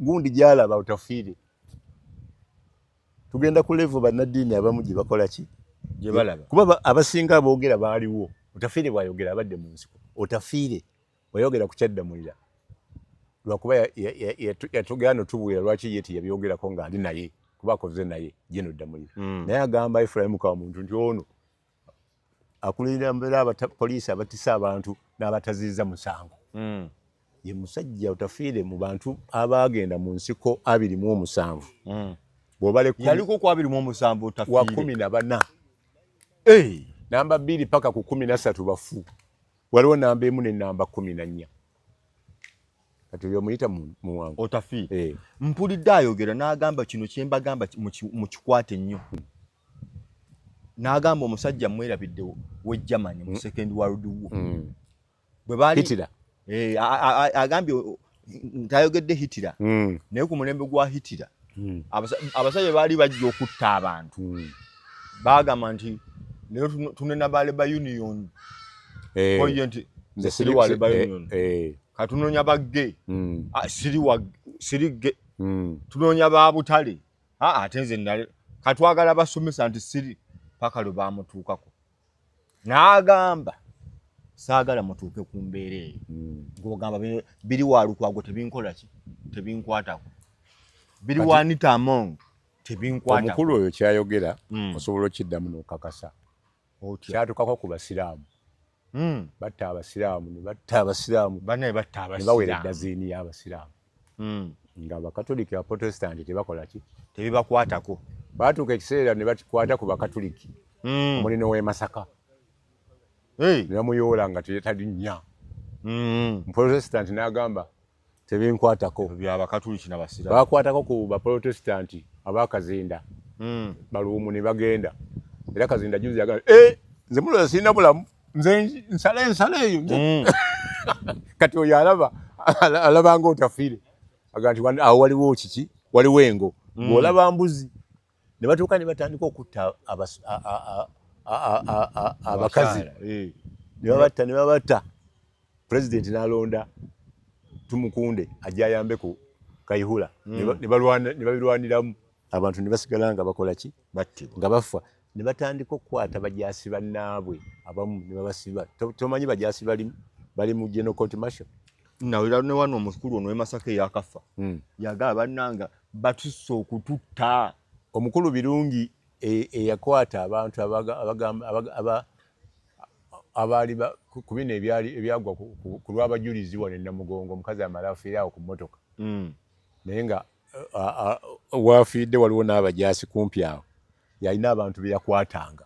gundi gyalaba utafiire. Tugenda ku level bannaddiini abamu gye bakola ki? Gye balaba. Kuba abasinga boogera baaliwo. Utafiire bw'ayogera abadde mu nsiko. Utafiire bw'ayogera ku kyaddamulira. Lwakuba yatugaano tubuya lwaki ye teyabyogerako ng'ali naye kuba akoze naye Jeno Ddamulira. Naye agamba Ephraim Kamuntu nti ono akulira mbeera poliisi abatisa abantu n'abataziiza musango. Ye musajja Utafiire mu bantu abaagenda mu nsiko 27. Bw'obale yaliko ku 27 Utafiire. Wa 14. Namba 2 paka ku 13 bafu. Waliwo namba 1 ne namba 14. Kati yomuyita mu wangu. Utafiire. Mpulidde ayogera n'agamba kino kye mbagamba mu kikwate nnyo. N'agamba omusajja mwerabidde we Germany mu Second World War. Bwe bali Hitler. Agambye ntayogedde Hitler. Naye ku mulembe gwa Hitler. Abasajja baali bajja okutta abantu. Baagamba nti lero tunena ba Labour Union. Oye nti siri wa Labour Union. Katunonya bagge. Siri ge. Tunonya ba butale. Ate nze ndale katwagala basomesa nti siri paka lwe bamutuukako. N'agamba saagala mutuuke ku mbeera eyo. Ng'ogamba biri wa Lukwago tebinkola ki? Tebinkwatako. Biri wa Anita Among tebinkwatako. Omukulu oyo kyayogera osobola okiddamu n'okakasa. Kyatukako ku basiraamu. Batta abasiraamu ne batta abasiraamu. Banne batta abasiraamu. Ne bawera eddaziini y'abasiraamu. Nga Abakatoliki Abaprotestanti tebakola ki? Tebibakwatako. Baatuuka ekiseera ne bakwata ku Bakatoliki. Omulino w'e Masaka. Ne bamuyoola nga talinnya. Muprotestanti n'agamba tebinkwatako. By'Abakatoliki n'Abasiraamu. Bakwatako ku Baprotestanti abakazinda. Baluumu ne bagenda. Era Kazinda juzi yagamba nze muloza sirina bulamu. Nze nsala eyo. Kati oyo alaba nga Utafiire. Agamba nti awo waliwo kiki? Waliwo engo. Bw'olaba mbuzi. Ne batuuka ne batandika okutta abakazi. Ne babatta. Pulezidenti n'alonda Tumukunde ajja ayambe ku Kayihura. Ne babirwaniramu. Abantu ne basigala nga bakola ki? Battibwa. Nga bafa. Ne batandika okukwata bajaasi bannaabwe abamu ne babasiba. Tomanyi bajaasi bali mu General Court Martial. Nawera ne wano omukulu ono Masaka yakafa. Yagala bannanga batusse okututta. Omukulu Birungi eyakwata abantu abaali ku bino ebyagwa ku lw'abajulizi wano Namugongo omukazi amala afiira awo ku mmotoka. Naye nga wafiidde waliwo n'abajaasi kumpi awo. Yalina abantu be yakwatanga.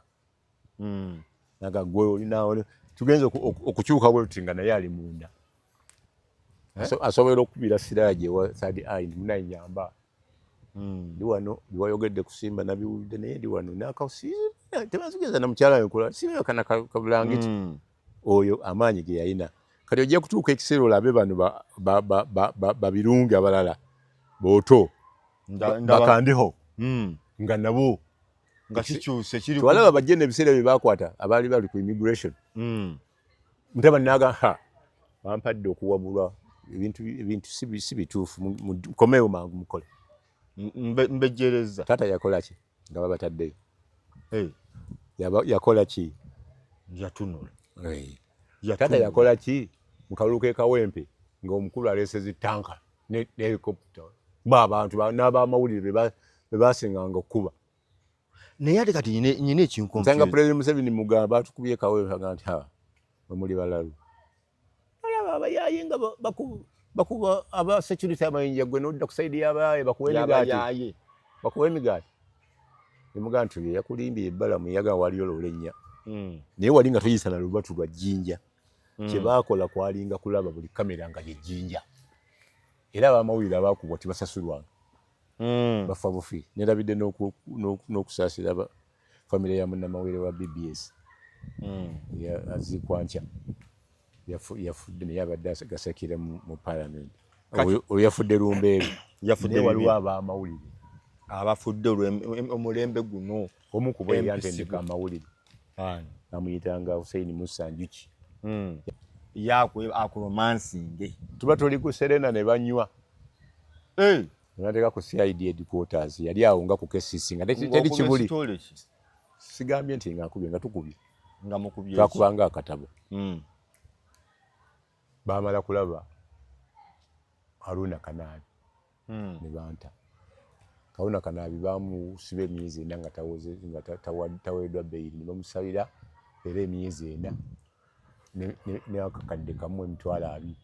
Naga gwe olinawo tugenze okukyuka bwe tuti nga naye ali munda. Asobola okubira siraaje wa Third Eye munayinyamba. Ndi wano biwayogedde kusimba nabiwulidde naye ndi wano n'akawusiize tebazigeza na mukyala yokola simba kana kabulangiti. Oyo amaanyi ge yalina. Kati ojja kutuuka ekiseera olabe bano babirungi abalala booto bakandeho nga nabo nga kikyuse kiri twalaba bajje n'ebiseera bye bakwata abaali bali ku immigration. Mutaba naga bampadde okuwabulwa ebintu si bituufu mukomeewo mangu mukole. Mbejjereza. Taata yakola ki nga babataddeyo? Yakola ki? Yatunula. Taata yakola ki mu kalulu k'e Kawempe ng'omukulu aleese zitanka ne helicopter abantu n'abamawulire be basinganga okuba. Naye ate kati nyine ekinkonfuse. Nsanga President Museveni mugamba batukubye Kawempe nga nti bamuli balalu. Alaba abayaaye nga bakuba aba security amayinja gwe n'odda ku sayidi y'abayaaye bakuwa emigaati. Nemugamba nti yakulimbye ebbalamu yaga waliyo loolennya. Naye wali nga toyisa na lubatu lwa jjinja. Kye baakola kwalinga kulaba buli kamera nga jjinja. Era abamawulire abaakubwa tibasasulwanga. Bafa bufi. Nerabidde n'okusaasira famire ya munnamawulire wa BBS. Aziikwa nkya. Yafudde naye abadde gasakira mu Parliament. Oyo yafudde Lumbeeru. Yafudde waliwo abamawulire. Abafudde omulembe guno. Omu ku bwe yantendeka amawulire. Amuyitanga Hussein Musa Njuki. Yakwe akuromansinge. Tuba tuli ku Serena ne banywa. Nateka ku CID headquarters yali awo nga ku KCC nga teri kibuli. Sigambye nti nga akubye nga tukubye. Nga mukubye. Twakubanga akatabo. Bamala kulaba Haruna Kanabi. Ne banta. Haruna Kanabi bamusiba emyezi 4 nga tawoze nga taweddwa beyiri ne bamusalira era emyezi 4 ne akakadde kamwe emitwalo 2.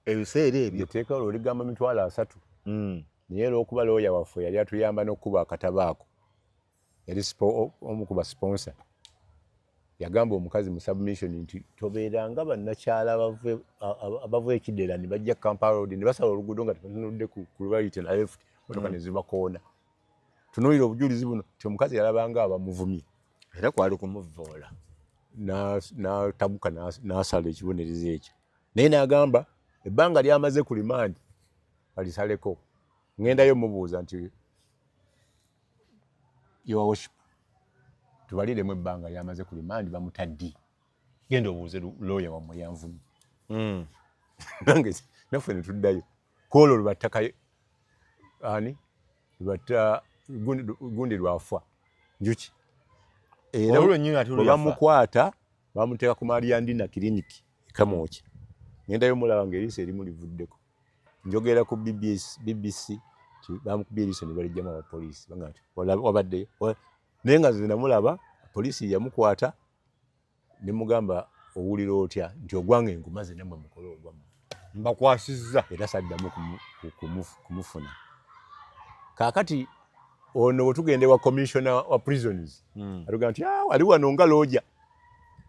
Ebiseera ebyo teeka oligamba emitwalo 3. Naye olw'okuba looya waffe yali atuyamba n'okuba akatabo ako yali omukuba sponsor yagamba omukazi mu submission nti tobeeranga bannakyala abava ekidera ne bajja Kampala Road ne basala oluguudo nga tebatunudde ku right and left motoka ne zibakoona. Tunuulira obujulizi buno ti omukazi yalabanga abamuvumye era kwali kumuvoola n'atabuka n'asala ekibonerezo ekyo. Naye n'agamba ebbanga lyamaze ku limandi balisaleko. Ngendayo mubuuza nti your worship tubaliremu ebbanga lyamaze ku limandi bamutaddi. Genda obuuze looya wammwe yanvumye. Nange naffe ne tuddayo kwolwo lubattaka ani lubatta gundi lwafa njuki. Era bamukwata bamuteeka ku Mariandina kiriniki Kamwoki. Ngendayo mulaba ng'eriiso erimu livuddeko. Njogera ku BBC bamukubye eriiso ne balijjamu abapoliisi banga nti wabaddeyo. Naye nga nze namulaba poliisi yamukwata ne mugamba owulira otya nti ogwange ngumaze nammwe mukole ogwammwe. Mbakwasizza era saddamu kumufuna. Kaakati ono bwe tugenda ewa commissioner wa prisons atugamba nti wali wano nga looja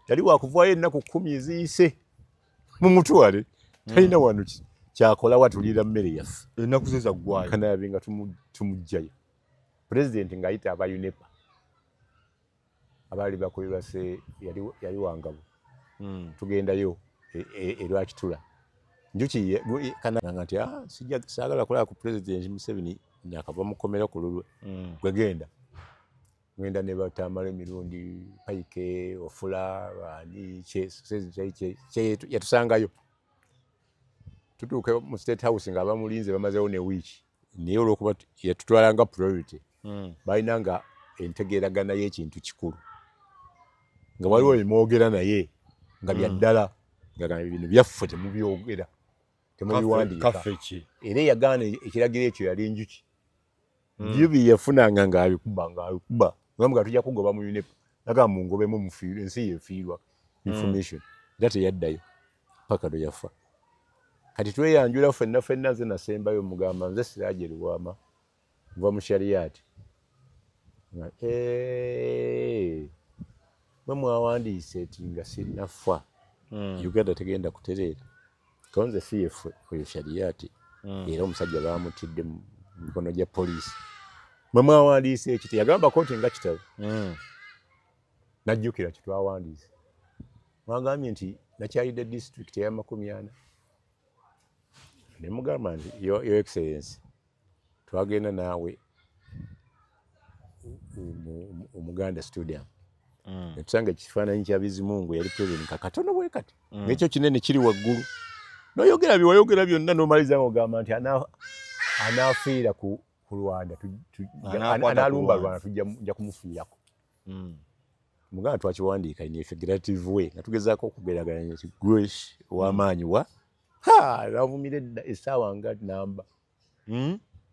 yali wakuvaayo ennaku 10 eziyise mumutwale talina wano kyakola watulira mmere yaffe ennaku ze zaggwayo Kanabi nga tumugjayo. President ng'ayita aba UNEPA abaali bakolera se yali wangabo tugendayo erwakitula njuki Kanabi nti sijja saagala kulaba ku President Museveni nakava mukomera ku lulwe gwegenda ngenda ne batamala emirundi Paike Ofula ani yatusangayo tutuuke mu State House nga abamulinze bamazeewo ne wiiki naye olw'okuba yatutwala nga priority balina nga entegeeragana y'ekintu kikulu nga waliwo emwogera naye nga byaddala nga bino byaffe temubyogera temubiwandiika era yagaana ekiragiro ekyo yali njuki Jubi yafunanga ng'abikuba ngamba tujja kugoba mu UNEP naga mungobemu mufiirwe ensi yefiirwa information data yaddayo paka do yafa. Kati tweyanjula ffenna nze nasembayo mugamba nze Siraje Luwama nva mu Shariati mwe mwawandiise eti nga sinnafa Uganda tegenda kutereera konze CF oyo Shariati era omusajja baamutidde mu mikono gya poliisi mwe mwawandiise ekiti yagamba koti nga kitabo najjukira kitwawandiise mwagambye nti nakyalidde district ya 40 ne mugamba nti your excellency twagenda naawe Omuganda Stadium netusanga ekifaananyi kya Bizimungu yali president kakatono bwe kati n'ekyo kinene kiri waggulu noyogera biwayogera byonna nomaliza ng'ogamba nti anaafiira ku Rwanda analumba Rwanda tujja kumufiirako muganda twakiwandiika in a figurative way nga tugezaako okugeraganya nti Grace ow'amaanyi wa navumire essaawa nga namba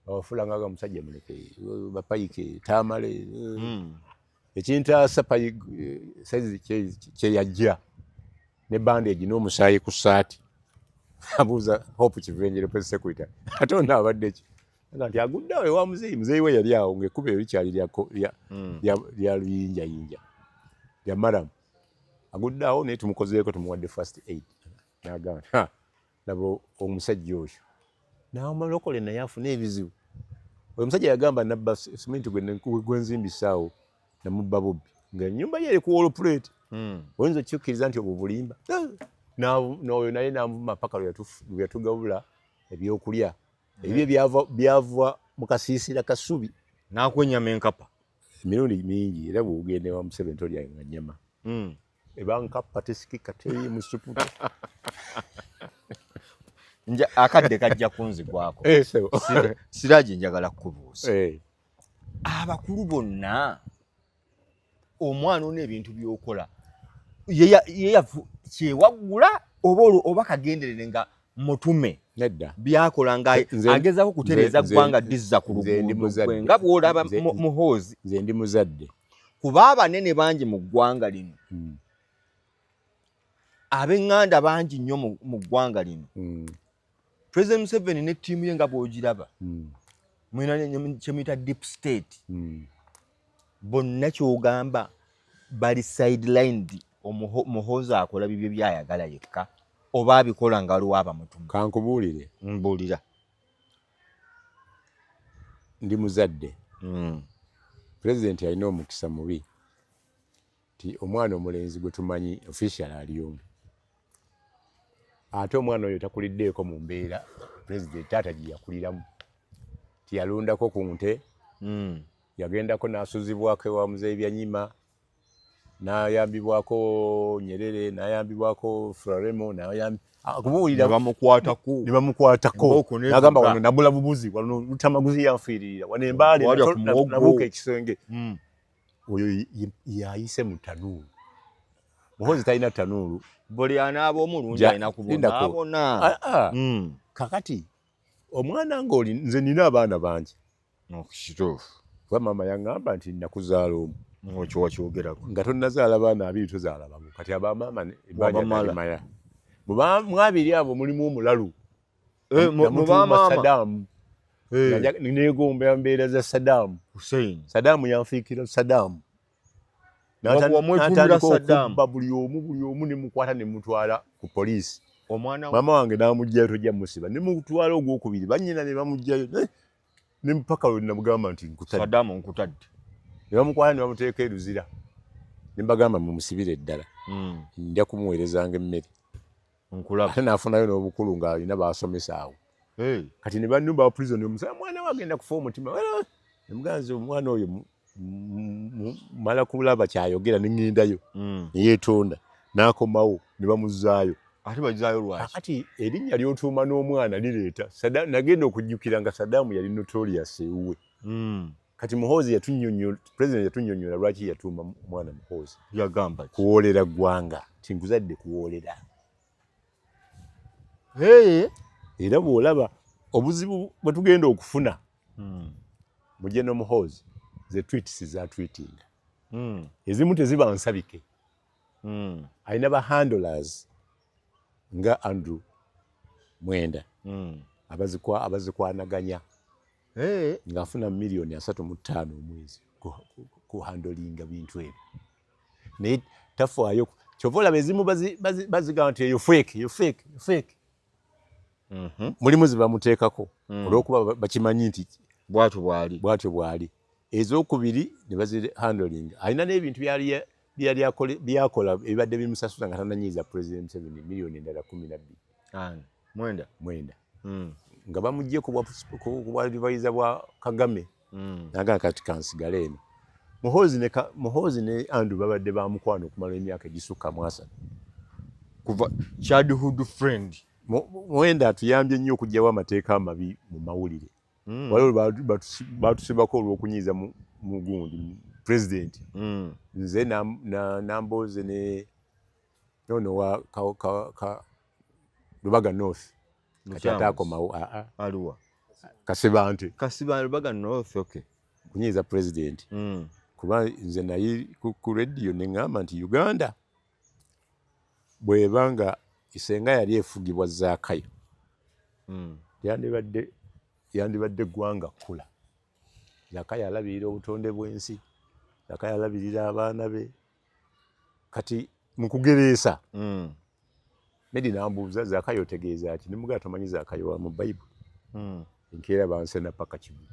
abafula ngaga musajja muleke Bapaike Tamale ekintaasa saizi kyeyajja ne bandage n'omusaayi ku ssaati abuuza Hope Kivenjere Press Secretary atonda abadde ki nti aguddawo ewa muzeeyi we yali awo ng'ekkuba ebikyali lya luyinjayinja lya maramu aguddawo naye tumukozeeko tumuwadde first aid n'agamba laba omusajja oyo n'amalokole naye afuna ebizibu oyo omusajja yagamba nabba siminti gwe nzimbisaawo namubba bubbi ng'ennyumba ye eri ku wall plate oyinza okukkiriza nti obwo bulimba n'oyo naye n'amuvuma paka lwe yatugabula ebyokulya ebyo byava mu kasiisira kasubi n'akwenyama enkapa emirundi mingi era bw'ogenda ewa Museveni tolyanga nnyama eba nkapa tesikika teri mu supu akadde kajja kunzigwako. Siraji njagala kubuuza. Abakulu bonna omwana ono ebintu by'okola ye kyewaggula oba kagenderere nga mutume nedda byakola nga agezaako kutereeza ggwanga dizza ku luguudo nga bw'olaba Muhoozi. Nze ndi muzadde kuba abanene bangi mu ggwanga lino ab'eŋŋanda bangi nnyo mu ggwanga lino. President Museveni ne ttiimu ye nga bw'ogiraba mulina kye muyita deep state bonna ky'ogamba bali sidelined. Muhoozi akola bibyo byayagala yekka oba abikola nga waliwo abamutume. Kankubuulire mbuulira ndi muzadde President alina omukisa mubi ti omwana omulenzi gwe tumanyi official ali omu ate omwana oyo takuliddeeko mu mbeera President taata gye yakuliramu tiyalundako ku nte yagendako n'asuzibwako ewa muzeeyi Byanyima n'ayambibwako Nyerere n'ayambibwako Frelimo akubuulira nebamukwatako n'agamba wano nabula bubuzi wano Lutamaguzi yanfiirira wano embaale nabuuka ekisenge. Oyo yayise mu tanuulu. Muhoozi talina tanuulu. Buli anaaba omulungi alina kubona. Kakati omwana ng'oli nze nina abaana bangi. Kituufu. Kuba maama yaŋŋamba nti nakuzaala omu. Kyokyogerako nga tonnazaala baana abiri tozaala bamu kati abamaama ebbanja mwabiri abo mulimu omulalu namutuuma Saddam neegomba mbeera za Saddam Hussein. Saddam yanfiikira Saddam n'atandika okubba buli omu nemukwata nemutwala ku poliisi. Maama wange n'amugjayo tojja musiba nemutwala ogwokubiri bannyina ne bamugjayo nempaka lwe namugamba nti nkutadde ne bamukwata ne bamuteeka eruzira ne mbagamba mumusibire eddala nja kumuweerezanga emmere ate n'afunayo n'obukulu ng'alina baasomesa awo. Kati ne bannumba prison omusala mwana we agenda kufa omutima nemuganza omwana oyo mala kulaba kyayogera ne ŋŋendayo ne yeetonda n'akomawo ne bamuzzaayo. Ate bazaayo lwaki? Kati erinnya ly'otuuma n'omwana lireeta nagenda okujjukira nga Saddam yali notorious ewuwe. Kati Muhoozi President yatunnyonnyola lwaki yatuuma omwana Muhoozi. Yagamba kuwoolera ggwanga tinkuzadde kuwoolera. Era bw'olaba obuzibu bwe tugenda okufuna mu General Muhoozi ze tweets za tweetinga ezimu teziba nsabike. Alina ba handlers nga Andrew Mwenda abazikwanaganya ng'afuna milioni 3.5 omwezi kuhandolinga bintu ebyo naye tafaayo kyova olaba ezimu bazigamba nti eyo fake. Mulimu zibamuteekako olw'okuba bakimanyi nti bwatyo bwali. Ezokubiri ne bazihandlinga. Alina n'ebintu byakola ebibadde bimusasula nga tananyiiza President Museveni milioni endala 12. Mwenda nga bamugye ku bwadivaiza bwa Kagame naga kati kansigale eno. Muhoozi ne Andrew babadde bamukwano okumala emyaka egisukka 3 kuva childhood friend. Mwenda atuyambye nnyo okugyawo amateeka amabi mu mawulire. Waliwo batusibako olw'okunyiiza mu gundi President. Nze Namboze ne nono wa Lubaga North kati ataakomawo Aluwa Kasibante Lubaga North kunyiiza President. Kuba nze naye ku radio ne ŋŋamba nti Uganda bw'ebanga isenga yali efugibwa Zaakayo yandibadde ggwanga kkula. Zaakayo alabirira obutonde bw'ensi, Zaakayo alabirira abaana be. Kati mu kugereesa Medi n'ambuuza Zaakayo otegeeza ki? Ne mugamba tomanyi Zaakayo wa mu Bayibuli. Enkeera bansena paka Kibuye.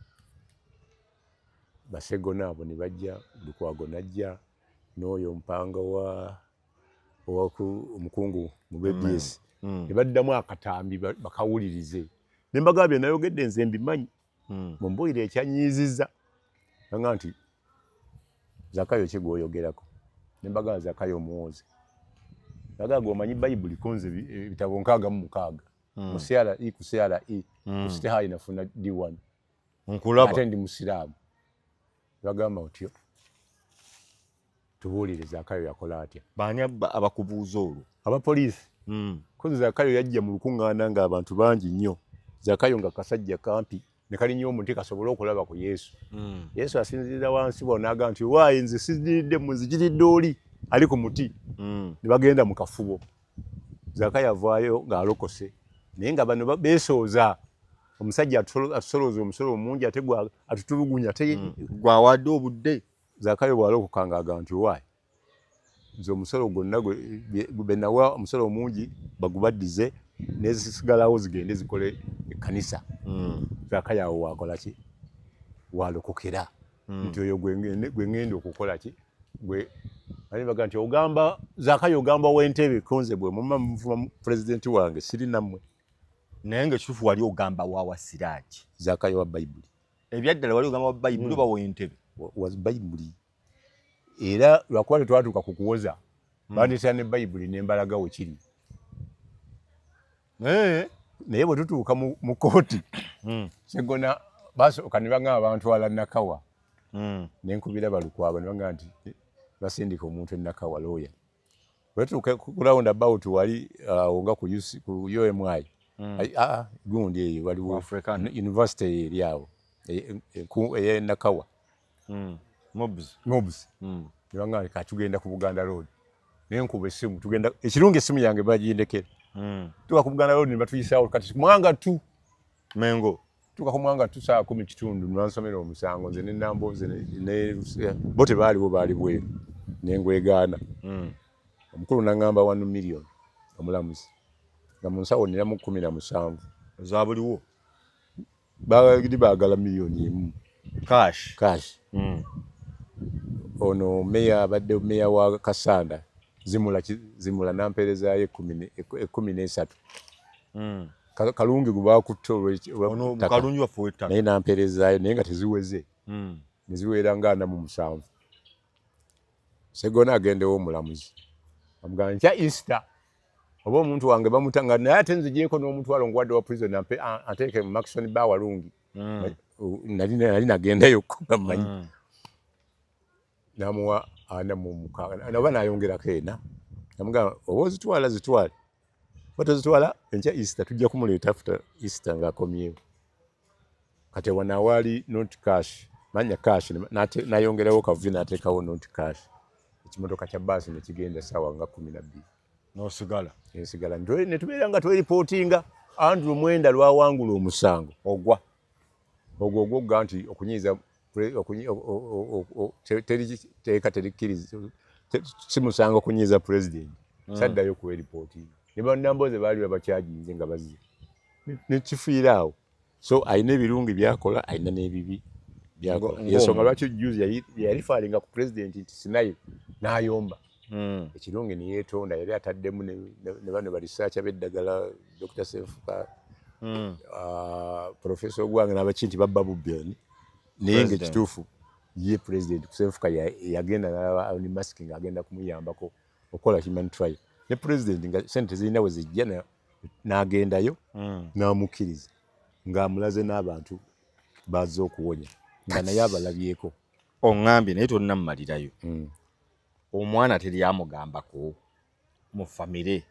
Basego naabo ne bajja, Lukwago n'ajja, n'oyo Mpanga omukungu mu BBS. Ne baddamu akatambi bakawulirize. Ne mbagambye nayogedde nze mbimanyi. Mumbuulire ekyanyiizizza. Nga nti Zaakayo ki gw'oyogerako? Ne mbagamba Zaakayo Muhoozi. Nagamba omanyi Bayibuli konze ebitabo 66. musiala i kusiala i kusiha inafuna D1 nkulaba ate ndi musiramu bagamba otyo tubulire Zakayo yakola atya bani abakubuuza olwo abapoliisi kozi Zakayo yajja mu lukungana nga abantu bangi nnyo Zakayo nga kasajja kampi ne kali nnyo omuntu kasobola okulaba ku Yesu Yesu asinziriza wansi bonaga nti waayi nze siziridde muzijiridde oli ali ku muti ne bagenda mu kafubo Zakayo avaayo ng'alokose naye nga bano beesooza omusajja atusolooza omusolo omungi ate atutulugunya gwawadde obudde Zakayo bw'alokoka ng'agamba nti waayi nze omusolo gwonna gwe nawa omusolo omungi bagubaddize nezisigalawo zigende zikole ekkanisa Zakayo awo wakola ki walokokera nti oyo gwe ngenda okukola ki gwe ani baga nti ogamba Zakayo ogamba w'entebe konze bwe mumuvuma pulezidenti wange siri nammwe naye ng'ekituufu wali ogamba waawa Siraaki Zakayo wa Bayibuli ebyaddala wali ogamba wa Bayibuli oba w'entebe wa Bayibuli era lwakuba tetwatuuka ku kuwoza bandeetera ne Bayibuli n'embalaga we kiri naye bwe tutuuka mu kooti Sseggona basooka ne bagamba bantwala Nakawa ne nkubira Balukwaba ne bagamba nti basindika omuntu Nakawa looya bwe tutuuka ku round about wali nga ku UMI gundi eyo waliwo university eri awo eye Nakawa Mobs nebanga katugenda ku Buganda Road naye nkuba essimu tugenda ekirungi essimu yange bagindekera tuka ku Buganda Road nibatuyisaawo kati mwanga tu mengo tuka ku mwanga tu saa 10 kitundu nwansomera omusango nze ne Namboze ne bote baali bweru nengwegaana omukulu nangamba 1 million omulamuzi nga munsawo niramu 17 za buliwo baagala million cash ono meya abadde meya wa Kasanda zimula namperezayo 13 kalungi gubakutte ono kalungi wafu wetaka naye namperezayo naye nga teziweze neziwera nga 47 Sseggona agendewo omulamuzi amugamba nkya Easter oba omuntu wange bamutanga naye ate nzigyeko n'omutwalo ngwadde wa prison ateeke mu Maxon Bar Walungi nali nagendayo kuba mmanyi namuwa 46 naba nayongerako ena namugamba oba ozitwala batozitwala enkya Easter tujja kumuleeta after Easter ng'akomyewo kati wana wali not cash manya cash nayongerawo kavuvi n'ateekawo not cash ekimotoka kya baasi ne kigenda ssaawa nga 12 n'osigala ensigala ne tubeera nga twereportinga Andrew Mwenda lwawangula omusango ogwo ogga nti okunyiiza terikkiriza si musango okunyiiza president saddayo kuwa reportinga ne bannamboze baali babakyajinze nga bazze nekifiira awo so alina ebirungi byakola alina n'ebibi byakola yensonga lwaki juzi yalifalinga ku president nti sinayo n'ayomba ekirungi niyeetonda yali ataddemu ne bano balisaacha b'eddagala Dr. Sefuka Professor Ogwange n'abaki nti babba bubbioni naye ng'ekituufu ye president Sefuka yagenda n'alaba ni masking agenda kumuyambako okukola human trial ne president nga sente zirina we zijja n'agendayo n'amukkiriza ng'amulaze n'abantu bazze okuwonya nga naye abalabyeko oŋŋambye naye tonnammalirayo omwana teryamugambako mu famire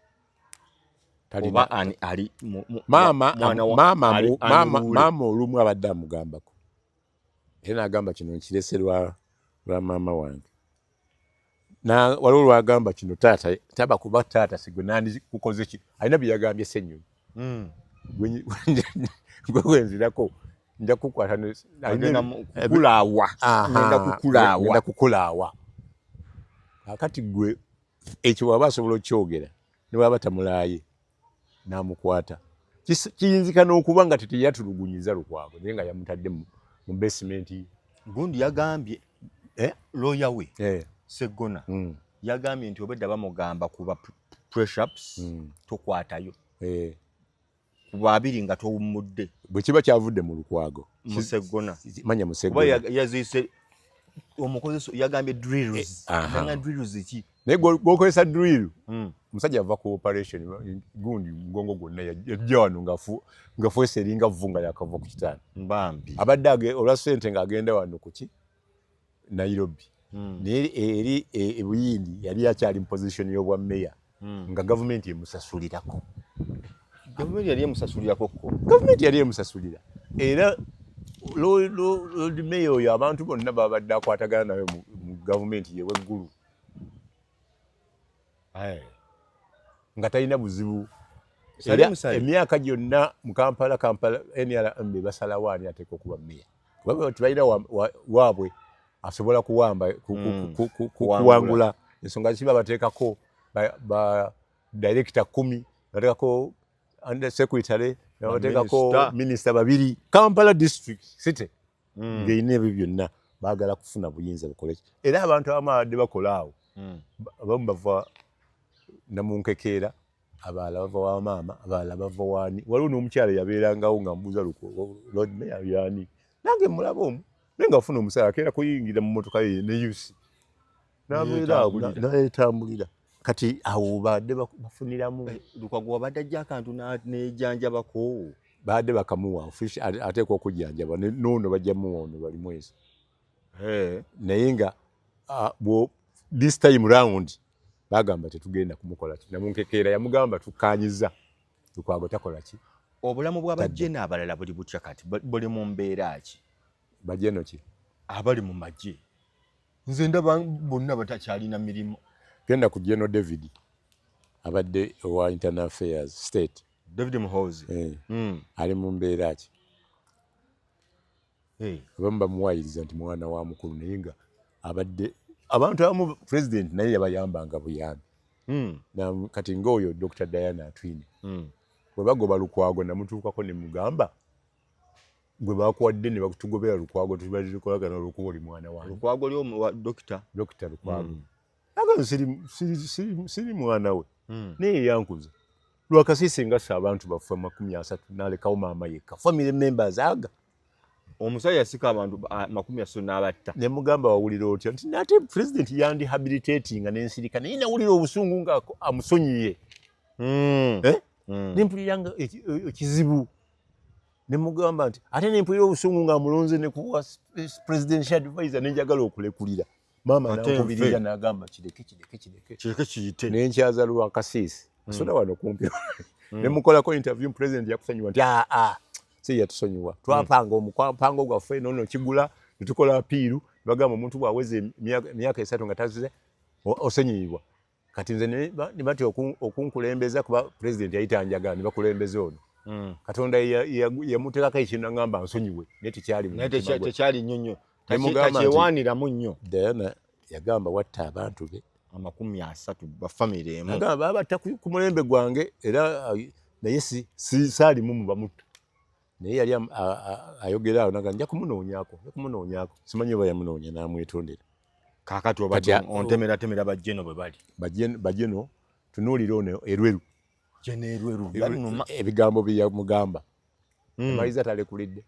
oba ali maama olumu abadde amugambako era n'agamba kino nkirese lwa maama wange waliwo lwagamba kino taata taba kuba taata sigwe nandi kukoze ki alina bye yagambye Ssenyonyi gwe wenzirako nja kukwata ngenda kukulaawa akati gwe ekyo waba asobola okyogera ne waba tamulaaye n'amukwata kiyinzika n'okuba nga teteyatulugunyiza Lukwago naye nga yamutadde mu basement gundi yagambye lawyer we Sseggona yagambye nti obedda bamugamba kuba press-ups tokwatayo kuba abiri nga towummudde bwe kiba kyavudde mu Lukwago Sseggona manya mu Sseggona oba yazise omukozesa yagambye drills nanga drills ki naye gwokozesa drill musajja ava ku operation gundi mgongo gwonna yajja wano ngafu eseringa vunga yakava ku kitanda mbambi abadde olwa ssente ng'agenda wano kuki Nairobi naye eri ebuyindi yali akyali mu position y'obwa meya nga gavumenti emusasulirako gavumenti yali emusasulira era Lord Mayor oyo abantu bonna babadde akwatagana nawe mu gavumenti yeweggulu nga talina buzibu era emyaka gyonna mu Kampala NRM basalawo ani ateeka okuba meya kuba tebalina waabwe asobola kuwangula ensonga kiba bateekako ba director 10 bateekako under secretary bateekako minister 2 Kampala district city ng'erina ebyo byonna baagala kufuna buyinza bukoleki era abantu abamu abadde bakola awo abamu bava Namunkekeera abalala bava wa maama abalala bava wani waliwo n'omukyala yabeerangawo nga mbuuza Lord Mayor yani nange mulaba omu naye nga afuna omusala akeera kuyingira mu motoka ye ne yusi n'etambulira kati awo badde bafuniramu Lukwago wabadde ajja akantu n'ejanjabako badde bakamuwa ateekwa okujjanjaba n'ono bajjamuwa ono bali mwezi naye nga this time round bagamba tetugenda kumukola ki Namunkekeera yamugamba tukanyiza Lukwago takola ki obulamu bw'abajje abalala buli butya kati buli mu mbeera ki bajeno ki abali mu magye nze ndaba bonna batakyalina mirimu genda ku General David abadde wa Internal Affairs State David Muhoozi ali mu mbeera ki abamu bamuwayiriza nti mwana wa mukulu naye nga abadde abantu abamu president naye yabayambanga buyambi kati ng'oyo Dr. Diana Atwine bwe bagoba Lukwago namutuukako ne mugamba gwe bakuwadde ne bakutugobera Lukwago tubalirikolagana olukuba oli mwana wange Lukwago lyo Dr. Lukwago aga siri mwana we naye yankuza lwakasisi ngassa abantu baffe 30 n'alekawo maama yekka family members aga omusajja yasika abantu 30 n'abatta ne mugamba wawulira otya nti nate president yandi habilitating n'ensirika naye nawulira obusungu nga amusonyiye nempuliranga ekizibu ne mugamba nti ate nempulira obusungu nga amulonze ne kuwa presidential advisor nenjagala okulekulira maama nakubirira n'agamba kireke kiyite nenkyaza Lwakasisi asoda wano kumpi ne mukolako interview president yakusonyiwa nti si yatusonyiwa twapanga omukwapango gwaffe nono kigula tukola apiiru bagamba omuntu bwaweze emyaka 3 nga tazize osonyiibwa kati nze ne bati okunkulembeza kuba president yayitanjaga ne bakulembeza ono Katonda yamuteekako ekintu ngamba nsonyiwe naye tekyali nnyonnyo takyewaaniramu nnyo Diana yagamba watta abantu be 30 bafamire emu agamba babatta ku mulembe gwange era naye saalimu mu bamutta naye yali ayogera awo naga nja kumunoonyako simanyi oba yamunoonya n'amwetondera kaakati oba ontemera bajjeno bwe bali bajjeno tunuulira ono erweru ebigambo bye yamugamba amaliza talekulidde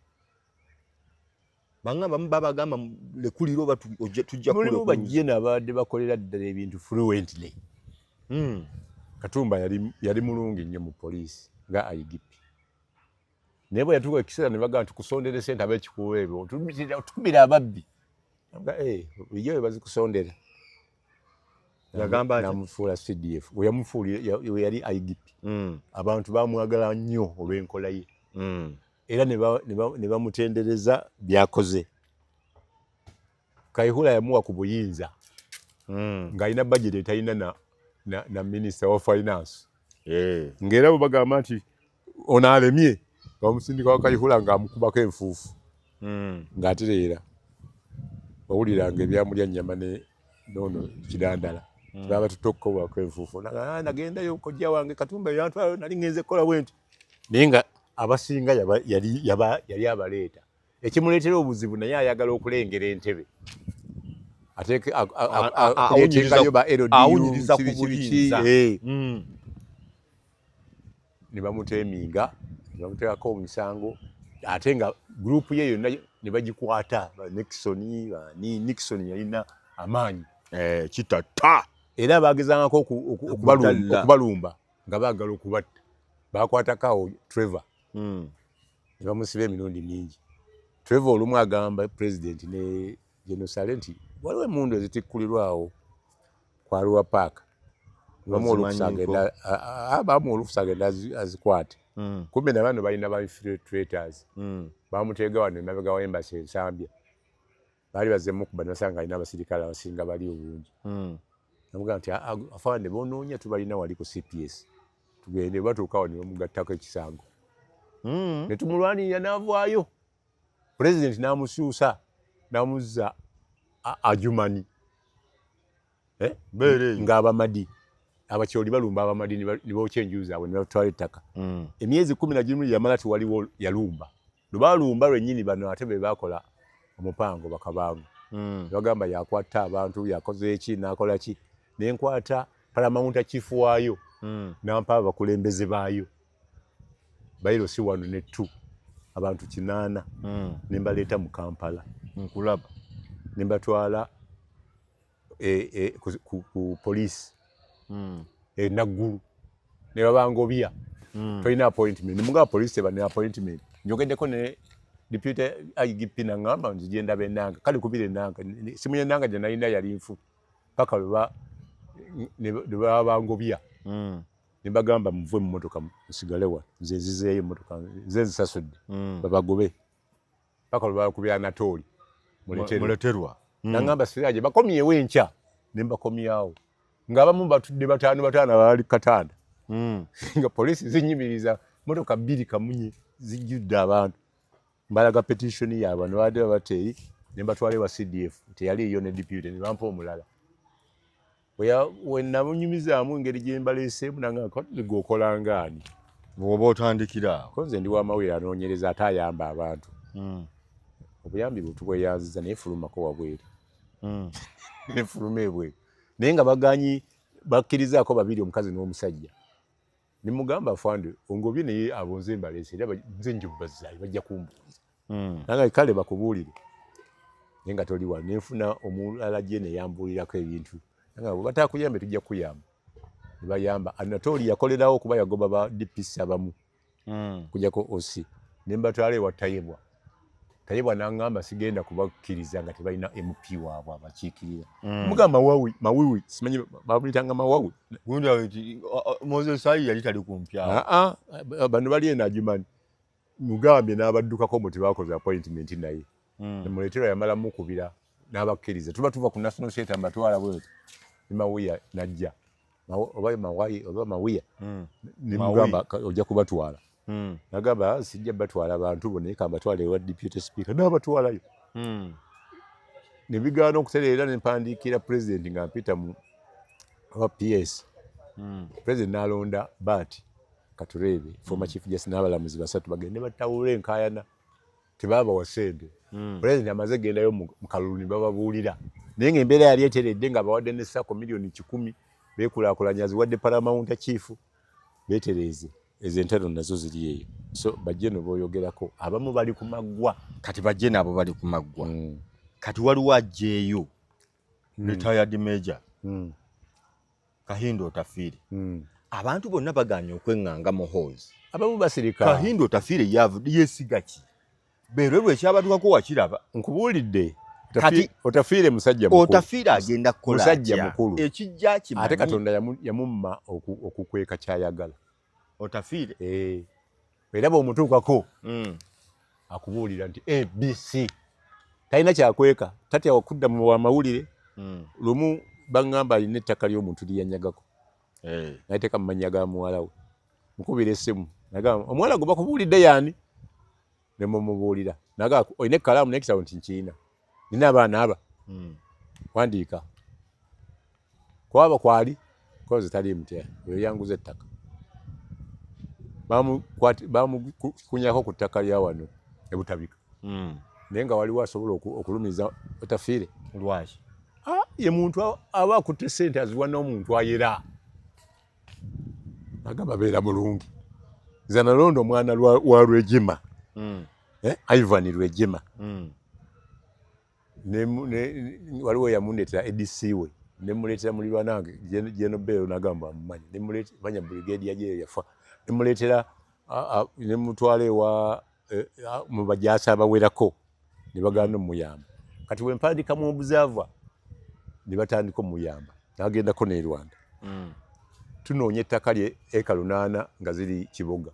bangamba babagamba lekuliro oba tujja mulimu bajjeno abadde bakolera ddala ebintu fluently Katumba yali mulungi nnyo mu poliisi nga IGP naye bwe yatuuka ekiseera ne bagamba tukusondere sente ab'ekikuubo ebyo tukubira ababbi bulijjo bwe bazikusondera yagamba namufuula CDF we yali IGP abantu bamwagala nnyo olw'enkola ye era ne bamutendereza byakoze Kayihura yamuwa ku buyinza ng'alina budget etalina na minister wa finance ng'era bwe bagamba nti ono alemye bamusindika wa Kayihura ng'amukubako enfuufu ng'atereera wawuliranga ebyamulya nnyama nono kidandala baba tutokobako enfuufu nagendayo kojja wange Katumba yantwala nali ngenze kola bwenti naye nga abasinga yali abaleeta ekimuleetera obuzibu naye ayagala okulengera entebe ateekayo ba awunyiriza ku buyinza ne bamuteeminga ne bamuteekako omusango ate nga gurupu ye yonna ne bagikwata Nixon yalina amaanyi kitata era bagezangako okubalumba nga baagala okubatta bakwatakawo Trevor ne bamusiba emirundi mingi. Trevor olumu agamba president ne General nti waliwo emmundu ezitikkulirwawo kwaliwa paaka bamuwa olukusa agenda azikwate. Kumbe na bano balina ba infiltrators bamuteega wano emabega wa embassy ensambya baali bazemu kuba nasanga alina abasirikale abasinga bali obulungi. Namuga nti afande bonoonya tubalina wali ku CPS tugende batuukawo ne bamugattako ekisango ne tumulwanirira n'avaayo. President n'amusuusa n'amuzza Ajumani ng'Abamadi abakyoli balumba Abamadi ne bookya enju zaabwe ne batwala ettaka. Emyezi 11 yamala tiwaliwo yalumba. Lubalumba lwennyini bano ate be baakola omupango bakabangu. Bagamba yakwata abantu yakoze eki n'akola ki nenkwata Paramount chief waayo n'ampa abakulembeze baayo bayiro si 1 ne 2 abantu 8 nembaleeta mu Kampala nkulaba nembatwala ku police Naggulu ne babangobya tolina appointment nemuga police bane appointment njogeddeko ne deputy IGP nangamba nzigenda bennanga kale kubire nanga simu yenanga je nalina yali nfu paka ne babangobya nembagamba muvwe mu motoka musigalewa nze nzizeeyo motoka nze nzisasudde babagobe paka bakubya Anatoli muleterwa nangamba siraje bakomyewo enkya nembakomyawo ng'abamu batudde bataano bali katanda nga police zinyimiriza motoka 2 kamunye zijjudde abantu mbalaga petition yaabwe n'abadde bateyi nembatwale wa CDF teyali iyo ne deputy ne bampa omulala we nabunyumizaamu engeri gye mbaleeseemu nanga gokola ngaani bw'oba otandikira konze ndi wa mawere anoonyereza atayamba abantu obuyambi butubweyanziza naye fulumako wabweru nefulume ebweru naye nga baganyi bakkirizaako babiri omukazi n'omusajja nimugamba afande ongobye naye abonze mbaleese era nze njubazaayi bajja kumbuuliza nanga kale bakubuulire naye nga toli wano nenfuna omulala gye neyambuulirako ebintu nanga bwe batakuyambe tujja kukuyamba ne bayamba Anatoli yakolerawo okuba yagoba ba DPC abamu kujjako OC ne mbatwala ewa Tayebwa nangamba sigenda kubakkiriza nga tebalina MP waabwe abakiikirira mugamba mawiwi simanyi babulitanga mawawi gundi Moses Sai yali tali kumpya bano bali ena Ajumani mugambye n'abaddukako mu tebakoze appointment naye nemuleetera yamala mukubira n'abakkiriza tuva ku national theatre mbatwala bwe mawiya najja oba mawiya nimugamba ojja kubatwala nagamba sijja batwala abantu bone kambatwala ewa deputy speaker n'abatwalayo nebigaana okutereera nempandiikira president nga mpita mu PS president n'alonda Bati Katurebe former chief justice n'abalamuzi 3 bagende batawula enkaayana tebaba wasende president amaze gendayo mu kalulu bababuulira naye ng'embeera yali eteredde nga bawadde ne sako milioni 10 beekulaakulanya ziwadde Paramount chief beetereze ezentalo nazo ziri eyo so bajje no boyogerako abamu bali ku maggwa kati bajje nabo bali ku maggwa kati waliwo ajjeeyo retired major Kahindo Otafiire abantu bonna baganye okwenganga Muhoozi abamu basirika Kahindo Otafiire yesiga ki berwe ekyabatukako wakiraba nkubuulidde kati Otafiire musajja mukulu Otafiire agenda kukola musajja mukulu ekijja kimanyi ate Katonda yamumma okukweka kyayagala Otafiire era bw'omutuukako akubuulira nti ABC talina kyakweka tatya okudda mu wamawulire lumu baŋŋamba alina ettaka ly'omuntu lyeyanyagako nayeteeka mu mannya ga muwala we mukubira essimu nagamba omuwala gwe bakubuulidde yaani ne mumubuulira nagamba olina ekkalaamu n'ekitabo nti nkiina nina abaana aba wandiika kwaba kwali koze tali mutya oyo yanguza ettaka bamukunyako ku ttaka lya wano ebutabika naye nga waliwo asobola okulumiza Otafiire lwaki ye muntu aba akutte ssente aziwa n'omuntu ayera agamba beera bulungi nze nalonda omwana wa Rwejima Ivan Rwejima waliwo yamundeetera ADC we ne muletera mulirwana wange General Bello nagamba amumanyi ne muletera manya brigadier je yafa ne muletera ne mutwale wa mu bajasa abawerako ne baganda muyamba kati we mpandika mu observer ne batandika muyamba nagenda ko ne Rwanda tunonye ettaka lye eka 8 nga ziri kiboga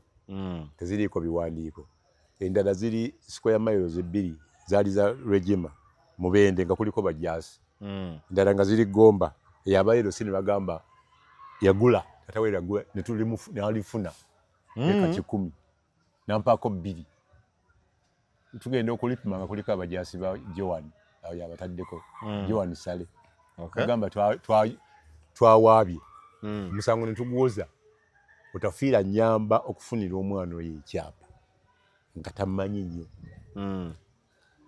teziriko biwandiiko endala ziri square miles 2 zali za regima mubende nga kuliko bajasi ndala nga ziri Gomba yabayero sini bagamba yagula tatawera gula ne alifuna eka 10 nampako 2 tugenda okulipima nga kuliko abajasi ba Joan awo yabataddeko Joan Sale bagamba twawabye musango ne tuguoza utafiira nyamba okufunira omwana oyo ekyapa nga tamanyi nnyo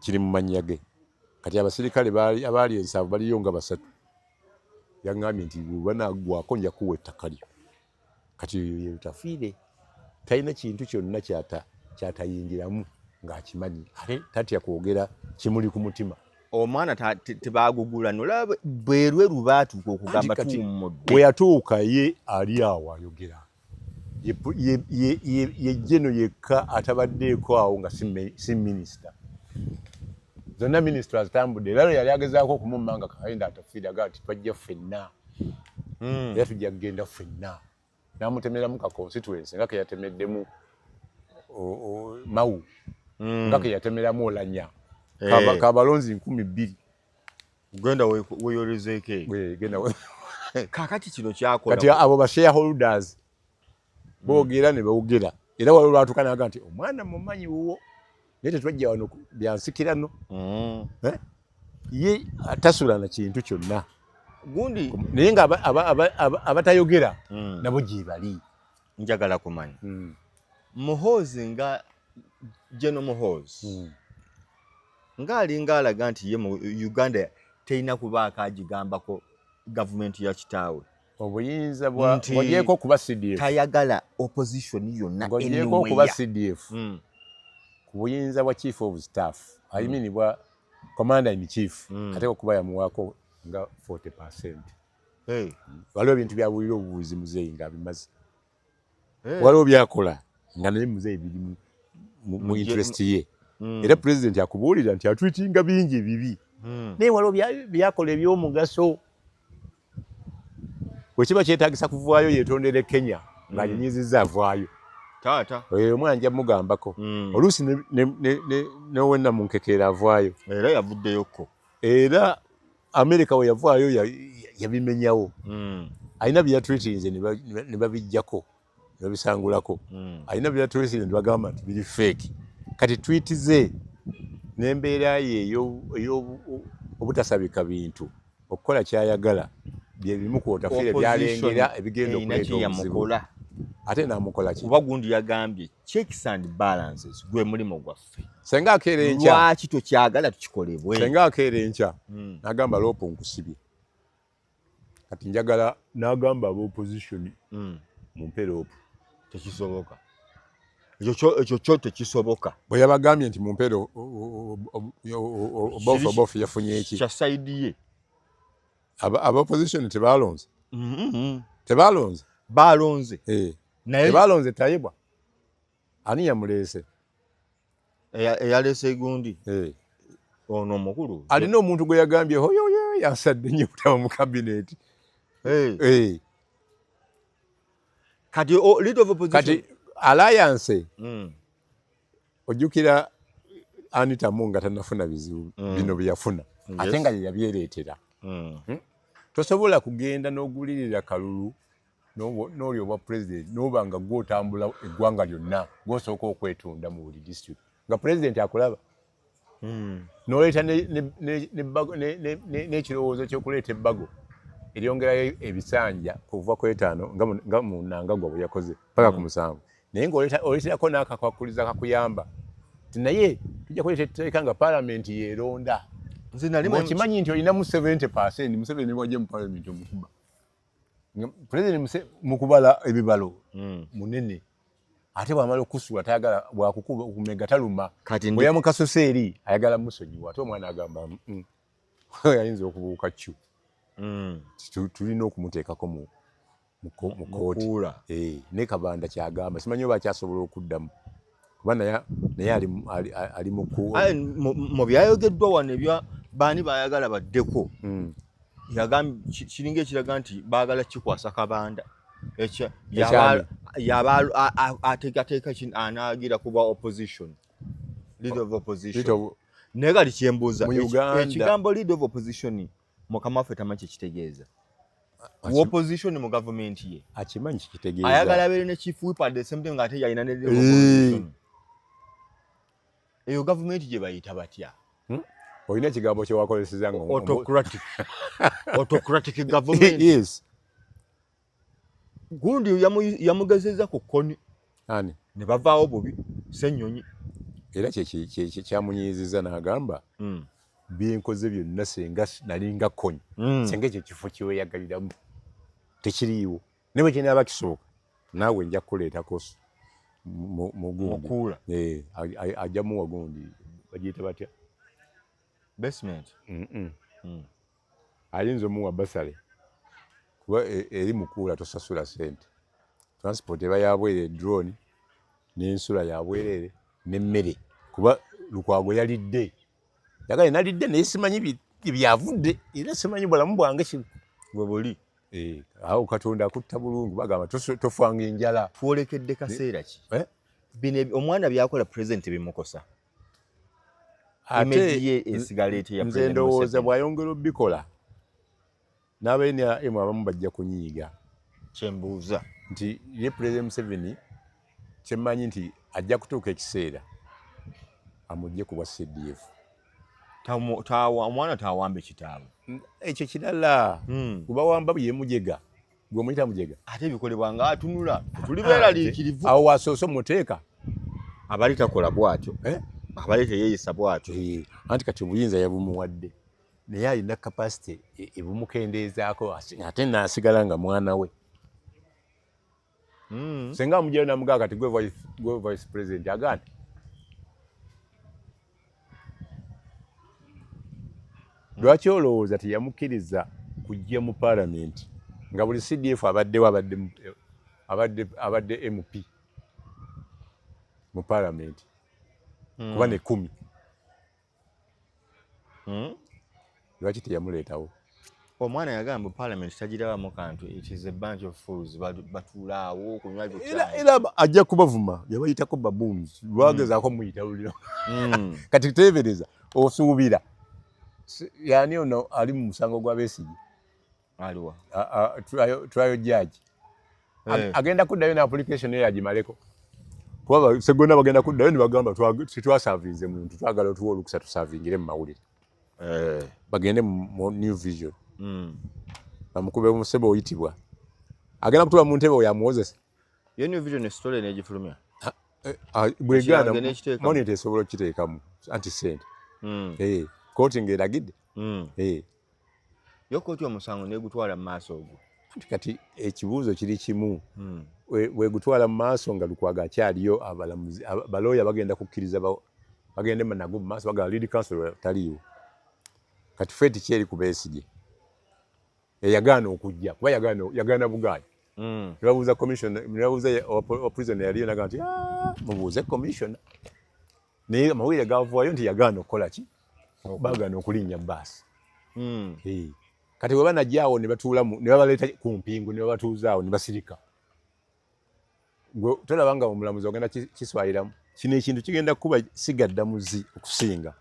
kiri mu mannya ge kati abasirikale abaali ensavu baliyo nga 3 yaŋŋambye nti banaggwako nja kuwa ettaka lyo kati utafiire talina kintu kyonna kyatayingiramu ng'akimanyi ate tatya kwogera kimuli ku mutima omwana tebagugula nolaba bwerwe rubaatuuka okugamba tuwummudde we yatuuka ye ali awo ayogera ye jeno yekka atabaddeeko awo nga si minisita zonna minisita azitambudde era yali agezaako okumumanga kayinda atafiiraga ati twajja ffenna era tujja kugenda ffenna n'amutemeramu ka constituency nga keyatemeddemu Mawu nga keyatemeramu Olanya kabalonzi 2,000 genda weyolezeeko genda kakati kino kyakola kati abo ba shareholders boogera ne boogera era waliwo lwatukanaga nti omwana mumanyi wuwo naye tetwajja wano byansikirano ye atasula na kintu kyonna gundi naye nga abatayogera nabo gyebali njagala kumanya Muhoozi nga General Muhoozi ng'alinga alaga nti ye mu Uganda terina kubaako agigambako gavumenti ya kitaawe obuyinza bwagyeko kuba CDF tayagala opposition yonna ngogyeko kuba CDF ku buyinza bwa chief of staff ayiminibwa commander in chief ateko kuba yamuwako nga 40%. Waliwo ebintu byabulira obubuuzi muzeeyi nga bimaze waliwo byakola nga naye muzeeyi biri mu interest ye era president akubuulira nti atwitinga bingi bibi naye waliwo byakola ebyomugaso wekiba kyetaagisa kuvaayo yetondere Kenya ng'anyinyiziza avaayo taata omwana nja mugambako oluusi newenna munkekeera avaayo era yavuddeyoko era America we yavaayo yabimenyawo alina byeyatwetinze ne babijjako ne babisangulako alina byeyatwetinze ne bagamba nti biri fake kati tweet ze n'embeera ye obutasabika bintu okukola kyayagala bye bimu ku otafiire byalengera ebigenda okuleeta obuzibu ate n'amukola ki kuba gundi yagambye checks and balances gwe mulimo gwaffe senga akeera enkya lwaki tokyagala tukikolebwe senga akeera enkya n'agamba loopo nkusibye kati njagala n'agamba ab'opposition mumpe loopo tekisoboka ekyo kyo tekisoboka bwe yabagambye nti mumpe obofu yafunye eki kya saidi ye ab'opposition tebalonze tebalonze balonze tebalonze tayibwa ani yamuleese eyaleese gundi ono omukulu alina omuntu gwe yagambye hoyoyo yansadde nnyo okutaba mu kabineeti kati leader of opposition kati alliance ojjukira Anita Munga tannafuna bizibu bino byeyafuna ate nga yabyereetera tosobola kugenda n'ogulirira kalulu n'oli obwa president n'oba nga gw'otambula eggwanga lyonna gw'osooka okwetunda mu buli district nga president akulaba n'oleeta n'ekirowoozo ky'okuleeta ebbago eryongerayo ebisanja kuva ku 5 nga mu Mnangagwa bwe yakoze paka ku 7 naye ng'oleeterako n'akakwakuliza kakuyamba ti naye tujja kuleeta etteeka nga parliament yeeronda okimanyi nti olinamu 70% Museveni wajja mu parliament omukuba president mukubala ebibalo munene ate bwamala okusula tayagala bwakukuba okumega taluma bwe yamukasose eri ayagala musonyiwa ate omwana agamba yayinza okubuuka ccu tulina okumuteekako mu kooti ne Kabanda kyagamba simanyi oba akyasobola okuddamu kuba naye ali mu byayogeddwa wano ebya baani bayagala baddeko kiringa ekiraga nti baagala kikwasa Kabanda yaba ateekateeka anaagira kuba opposition leader of opposition naye kati kyembuuza ekigambo leader of opposition mukama waffe tamanyi kyekitegeza opposition mu government ye akimanyi kitegeeza ayagala abeere ne chief whip at the same time ng'ate yalina ne opposition eyo government gye bayita batya olina ekigambo kyewakoleseza nga autocratic government yes gundi yamugezeza ku kkoni ani ne bavaawo bubi Ssenyonyi era kyamunyiiziza n'agamba byenkoze byonna senga nalinga kkoni senga ekyo kifo kiweyagaliramu tekiriiwo ne bwe kinaaba kisooka naawe nja kukuleetako mukuula ajjamuwa gundi bagiyita batya basement ayinza omuwa basale kuba eri mukuula tosasula sente transport eba yabwere drone n'ensula yabwerere n'emmere kuba Lukwago yalidde yagale nalidde naye simanyi byavudde era simanyi bulamu bwange bwe buli awo Katonda akutta bulungi bagamba tofanga enjala twolekedde kaseera ki bino omwana byakola president bimukosa ate esigalete ya nze ndowooza bw'ayongera obikola n'abaina abamu bajja kunyiiga kyembuuza nti ye President Museveni kyemmanyi nti ajja kutuuka ekiseera amugye ku bwa CDF omwana tawambe kitaabu ekyo kirala kubawamba yemujega gwe muyita mujega ate ebikolebwa nga atunula tulibeeraliikirivu awo wasoose omuteeka abali takola bw'atyo abali teyeeyisa bw'atyo anti kati obuyinza yabumuwadde naye alina kapasite ebumukendeezaako ate naasigala nga mwana we senga amugyayo namugaa kati gwe vice president agane lwaki olowooza teyamukkiriza kujja mu parliament nga buli CDF abaddewo abadde MP mu parliament kuba ne 10 lwaki teyamuleetawo omwana yagamba parliament tagirabamu kantu it is a bunch of fools batuulaawo okunywa era ajja kubavuma yabayitako baboons lwagezaako muyita luliro kati teebereza osuubira yani ono ali mu musango gwa Besigye aliwa trial judge agenda kuddayo na application ye yagimaleko kuba segona bagenda kuddayo ne bagamba titwasavinze muntu twagala tuwa olukusa tusavingire mu mawulire bagende mu New Vision bamukube musebe oyitibwa agenda kutuba mu ntebe yamuwozesa ye New Vision story n'egifulumya bweganda monitor esobola okiteekamu anti sente kooti ng'eragidde yo kooti omusango negutwala mu maaso ogwo kati ekibuuzo kiri kimu wegutwala mu maaso nga Lukwago akyaliyo abalamuzi balooya bagenda kukkiriza bagende nago mu maaso bagala lead counsel taliiwo kati feti kyeri ku Besigye eyagaana okujja kuba yagaana bugaaya nebabuuza commissioner nebabuuza prisoner yaliyo naga nti mubuuze commissioner naye amawulire gavaayo nti yagaana okukola ki bagaana okulinnya baasi kati bwe banajjaawo ne batuulamu ne babaleeta ku mpingu ne babatuuzaawo ne basirika gwe tolaba nga omulamuzi ogenda kiswayiramu kino ekintu kigenda kuba sigaddamuzi okusinga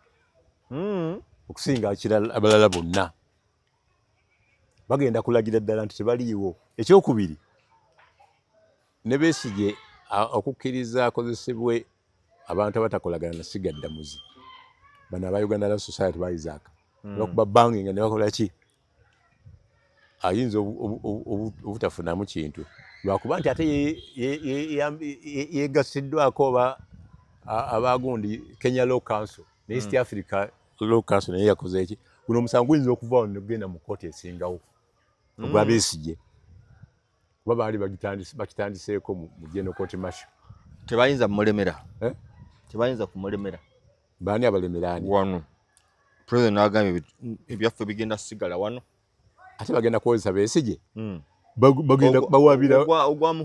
abalala bonna bagenda kulagira ddala nti tebaliiwo ekyokubiri ne Besigye okukkiriza akozesebwe abantu abatakolagana na sigaddamuzi bano aba Uganda Law Society ba Isaac bakuba banging ne bakola ki ayinza obutafunamu kintu lwakuba nti ate yegasiddwako abagundi Kenya Law Council ne East Africa Law Council naye yakoze eki guno omusango guyinza okuvaawo negenda mu kooti esingawo ogwa Besigye kuba baali bakitandiseeko mu General Court Martial tebayinza mulemera tebayinza kumulemera baani abalemeraani wano president n'agambye ebyaffe bigenda sigala wano ate bagenda kukozesa Besigye bagenda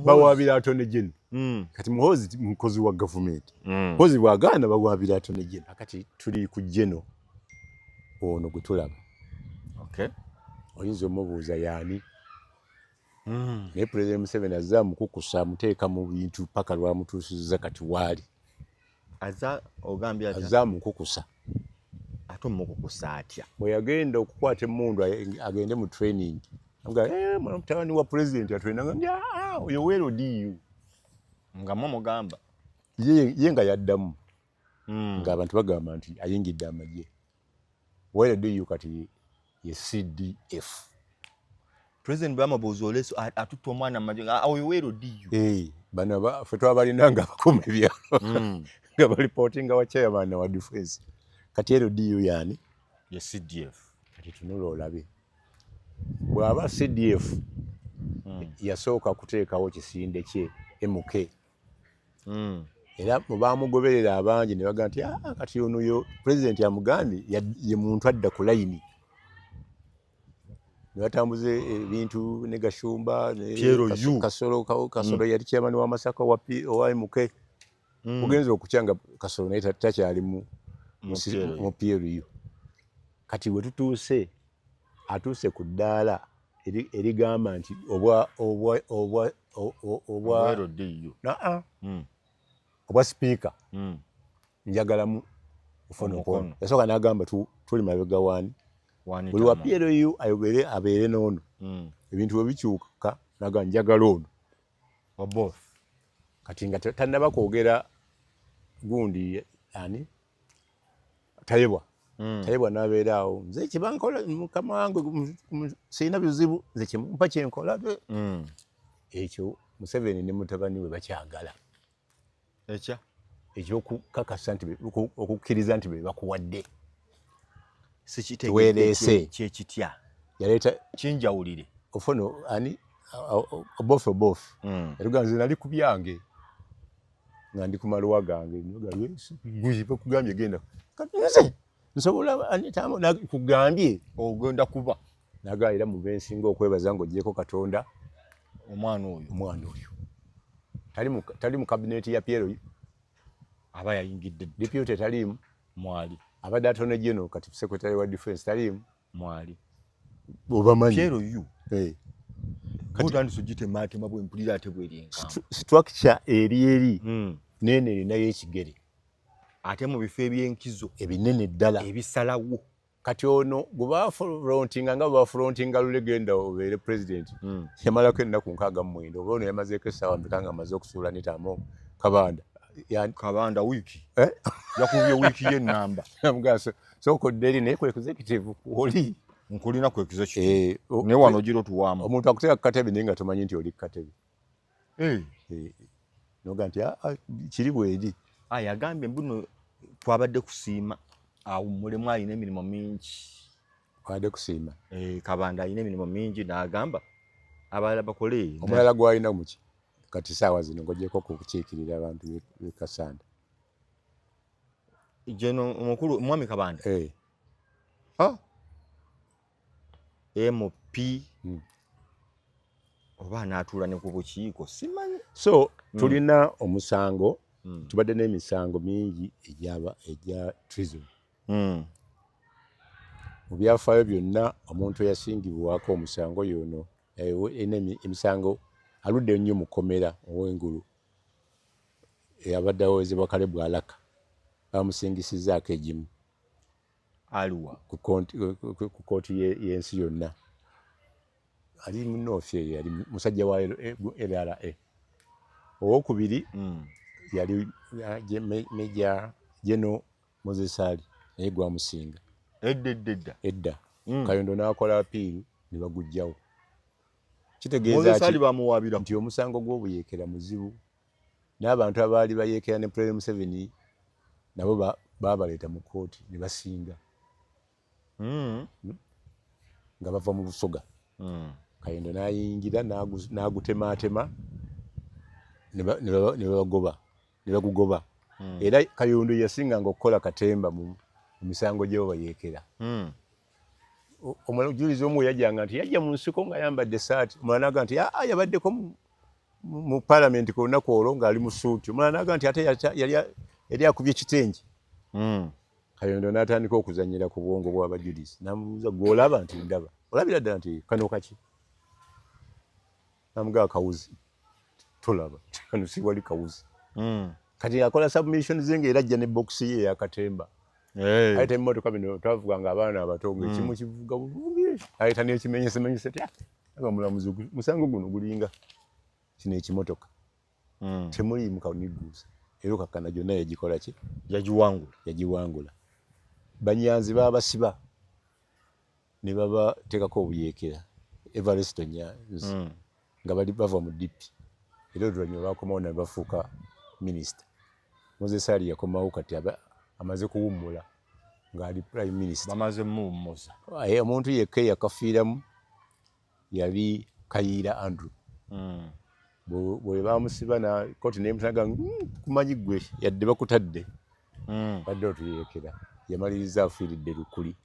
bawabira Attorney General kati Muhoozi mukozi wa government Muhoozi bwagaana bawabira Attorney General kati tuli ku General ono gwe tulaba oyinza omubuuza yaani naye President Museveni azza mukukusa muteeka mu bintu paka lwamutuusizza kati waali azza mukukusa ate mukukusa atya bwe yagenda okukwata emmundu agende mu training mutabani wa president atwenanga oyo weero diyu nga mugamba ye nga yaddamu ng'abantu bagamba nti ayingidde amagye weero diyu kati ye CDF President Bamabuzi oleso atutta omwana amagye oyo weero diyu bano ffe twabalina nga bakuma ebyalo nga balipotinga wa chairman wa defense kati ero diyu yani ye CDF kati tunula olabe bw'aba CDF yasooka kuteekawo kisinde kye MK era baamugoberera abangi ne baga nti kati ono yo president yamugambye ye muntu adda ku layini ne batambuza ebintu ne Gashumba Kasolo yali chairman wa Masaka wa MK mugenza okukyanga Kasolo naye takyali mu PLU kati we tutuuse atuuse ku ddaala erigamba nti obwa sipiika njagalamu Ofono yasooka n'agamba tuli mabega waani buli wa PLU ayogere abeere n'ono ebintu bwe bikyuka n'agamba njagala ono kati nga tannaba kwogera gundi ani Tayebwa n'abeera awo nze kibankola mukama wange sirina bizibu nze kimpa kyenkola ekyo Museveni ne mutabani we bakyagala ekyokukakasa nti okukkiriza nti be bakuwadde sikitegeerese kyekitya yaleeta kinjawulire Ofono ani obofu eruga nze nali ku byange nga ndi ku maluwa gange guzi bakugambye genda kati nsobola anitamu nakugambye ogenda kuba nagayira mu bensinga okwebaza ngo gyeko Katonda omwana oyo tali mu cabinet ya PLU aba yayingidde deputy talimu mwali abadde Attorney General kati secretary wa defense talimu mwali obamanyi PLU kati andisujite mate mabwe mpulira ate bwerinka structure eri nene erinayo ekigere ate mu bifo ebyenkizo ebinene ddala ebisalawo kati ono gubafrontinga nga bafrontinga lulegenda obeere president yamalako ennaku 69 oba ono yamazeeko essaawa mbika nga amaze okusuula nitamo kabanda wiiki yakubye wiiki y'ennamba sokodde eri naye ku executive oli nkulina ku executive naye wano giro tuwaamu omuntu akuteeka ku katebe naye nga tomanyi nti oli ku katebe noga nti kiri bweri yagambye mbuno twabadde kusiima awo mulemu alina emirimu mingi twabadde kusiima kabanda alina emirimu mingi n'agamba abalala bakole omulala gwalina muki kati saawa zino ng'ogyeko kukiikirira abantu b'Kasanda jeno omukulu mwami Kabanda MP oba anaatuula ne ku bukiiko simanyi so tulina omusango tubadde n'emisango mingi egya treason mu byafaayo byonna omuntu eyasingibwako omusango yono emisango aludde nnyo mu kkomera ow'engulu eyabadde awozebwa kale bwalaka bamusingisizzaako egimu aliwa ku kooti y'ensi yonna ali munoofi eyo yali musajja wa LRA owokubiri yali Meja General Moses Ali naye gwamusinga edda Kayondo n'akola apiiru ne bagujjawo kitegeeza nti omusango gw'obuyeekera muzibu n'abantu abaali bayeekera ne President Museveni nabo baabaleeta mu kooti ne basinga nga bava mu Busoga Kayondo n'ayingira n'agutemaatema ne bagugoba era Kayondo yasinganga okukola katemba mu misango gy'obayeekera omujulizi omu yajjanga nti yajja mu nsiko nga yambadde saati, omulala n'agamba nti yabaddeko mu paalamenti ku lunaku olwo ng'ali mu suuti, omulala n'agamba nti ate yali akubye kitengi. Kayondo n'atandika okuzannyira ku bwongo bw'abajulizi, n'amubuuza gw'olaba nti ndaba, olabira ddala nti kano kaki? N'amugamba kawuzi. Tolaba kano si wali kawuzi. Kati akola submission ze ng'era ajja ne bokisi ye ey'akatemba. Ayita emmotoka bino twavuganga abaana abato ng'ekimu kivuga buvuge, ayita n'ekimenyesemenyese ti aga mulamuzi musango guno gulinga kino ekimotoka. Temuliimu kaniguusa. Era kakkana gyonna yagikola ki? Yagiwangula. Banyanzi babasiba ne babateekako obuyeekera. Evaristo Nyanzi nga bali bava mu DP. Era oluvannyuma bakomawo ne bafuuka minisita. Moses Ali yakomawo kati amaze kuwummula ng'ali prime minister. Bamaze muwummuza. Omuntu yekka yakafiiramu yali Kayiira Andrew. Bwe bamusiba na kkooti n'emutanaga kumanyi ggwe yadde bakutadde. Badde otuyeekera. Yamaliriza afiiridde Lukuli.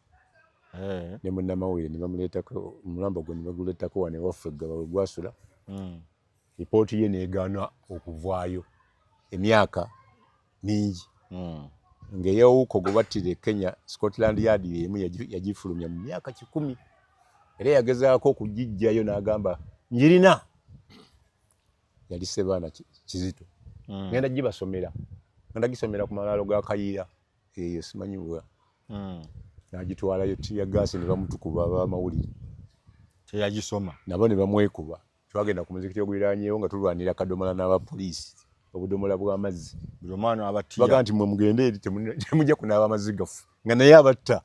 Ne munnamawulire ne bamuleetako omulambo gwe ne baguleetako wano ewaffe Ggaba we gwasula. Lipooti ye n'egaana okuvaayo emyaka mingi. Ng'eyawuuko gwe battira Kenya, Scotland Yard y'emu yagifulumya mu myaka 10. Era yagezaako okugijjayo n'agamba njirina. Yali Ssebaana Kizito. Ngenda gibasomera. Ngenda gisomera ku malaalo ga Kayiira. Eyo simanyi bwa. N'agitwalayo tiya gaasi ne bamutukuba ab'amawulire. Teyagisoma. Nabo ne bamwekuba. Twagenda ku muzikiti oguliraanyeewo nga tulwanira kadomola n'abapoliisi. Obudomola bw'amazzi. Buli omwana abatiya. Baga nti mwe mugende eri temujja kunaaba amazzi gafu. Nga naye abatta.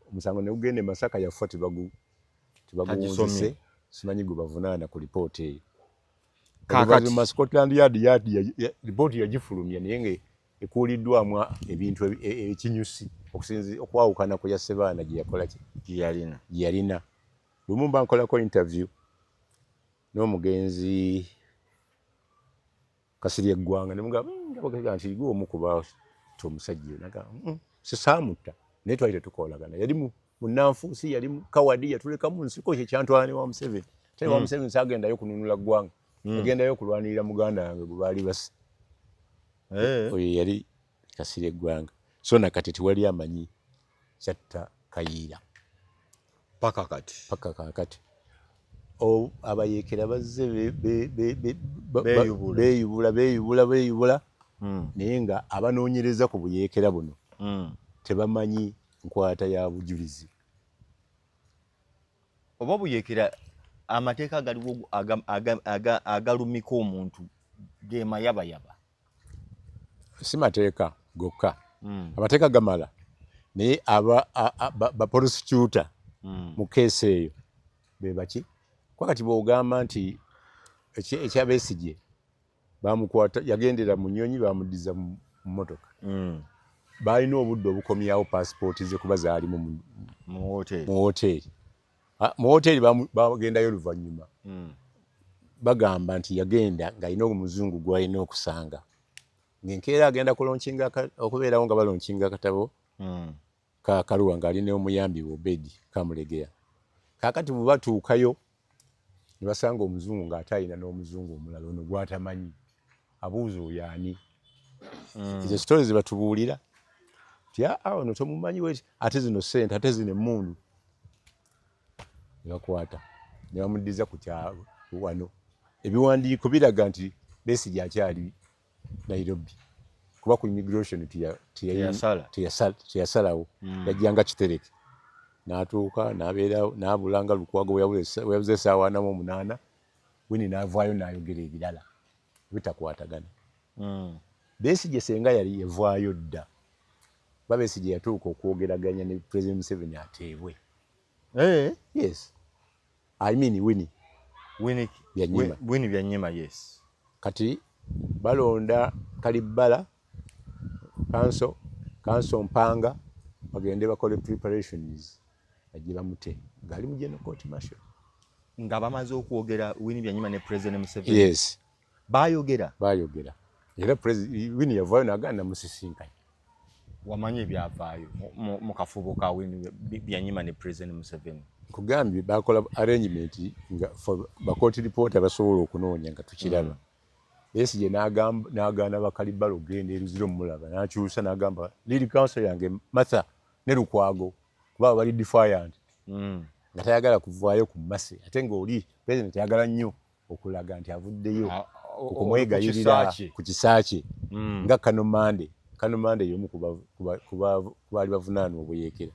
Omusango ne gugende Masaka yafa tebaguwunzise. Simanyi gwe bavunaana ku lipooti eyo. Kakati mu Scotland Yard lipooti yagifulumya naye nga ekuuliddwamu ebintu ekinyusi okwawukana ku ya Ssebaana gye yakola gye yalina. Lumu mba nkolako interview n'omugenzi Kasirye Gwanga ne mugamba nti gwe omu ku batta omusajja nagamba sisaamutta naye twali tetukoolagana. Yali munnanfuusi, yali Kawadi, yatulekamu nsiko kye kyantwala ne wa Museveni. Teri wa Museveni saagendayo kununula Gwanga. Yagendayo kulwanirira muganda wange gwe baali basi. Oyo yali Kasirye Gwanga. So nakati tewali amanyi kyatta Kayiira. Paka kakati. Abayeekera bazze beeyubula naye nga abanoonyereza ku buyeekera buno tebamanyi nkwata ya bujulizi. Oba buyeekera amateeka agaliwo agalumika omuntu ge mayabayaba. Si mateeka gokka. Amateeka gamala naye baprosecutor mu keesi eyo be baki? Kwakati bw'ogamba nti ekya Besigye bamukwata yagendera mu nnyonyi bamuddiza mu mmotoka. Baalina obudde obukomyawo paasipooti ze kuba zaalimu mu woteeri. Mu woteeri bagendayo oluvannyuma. Bagamba nti yagenda ng'alina omuzungu gw'alina okusanga. Ng'enkeera agenda okubeerawo nga balonkinga akatabo ka Kaluwa ng'alina omuyambi we Obedi Kamulegeya. Kaakati bwe batuukayo ne basanga omuzungu ng'ate alina n'omuzungu omulala ono gw'atamanyi. Abuuza oyo ani? Ezo sitole ze batubuulira ti ono tomumanyi we ate zino ssente ate zino emmundu. Ne bakwata ne bamuddiza ku kyalo wano. Ebiwandiiko biraga nti Besigye akyali Nairobi kuba ku immigration teyasalawo. Yajjanga Kitereke n'atuuka n'abeerawo n'abulanga Lukwago weyabuze essaawa 48 Winnie n'avaayo n'ayogera ebirala bitakwatagana. Besigye senga yali yavaayo dda. Besigye yatuuka okwogeraganya ne President Museveni ateebwe. Yes. I mean Winnie Byanyima, yes. Kati balonda Kalibbala kanso Mpanga bagende bakole preparations ajje bamute ngali mu General Court Martial. Nga bamaze okwogera Winnie Byanyima ne President Museveni. Yes. Bayogera. Era President Winnie yavaayo n'agaana musisinkanye. wamanye byavaayo mu kafubo kawe byanyima ne President Museveni. Kugambye bakola arrangement nga for bakoti report abasobola okunoonya nga tukiraba. Besigye n'agaana bakalibalo genda eruziro mulaba n'akyusa n'agamba lead council yange Martha ne Lukwago kuba bali defiant. Nga tayagala kuvaayo ku Mase ate ng'oli president yagala nnyo okulaga nti avuddeyo okumwegayirira ku kisaakye nga Kanomande y'omu ku baali bavunaanwa obuyeekera.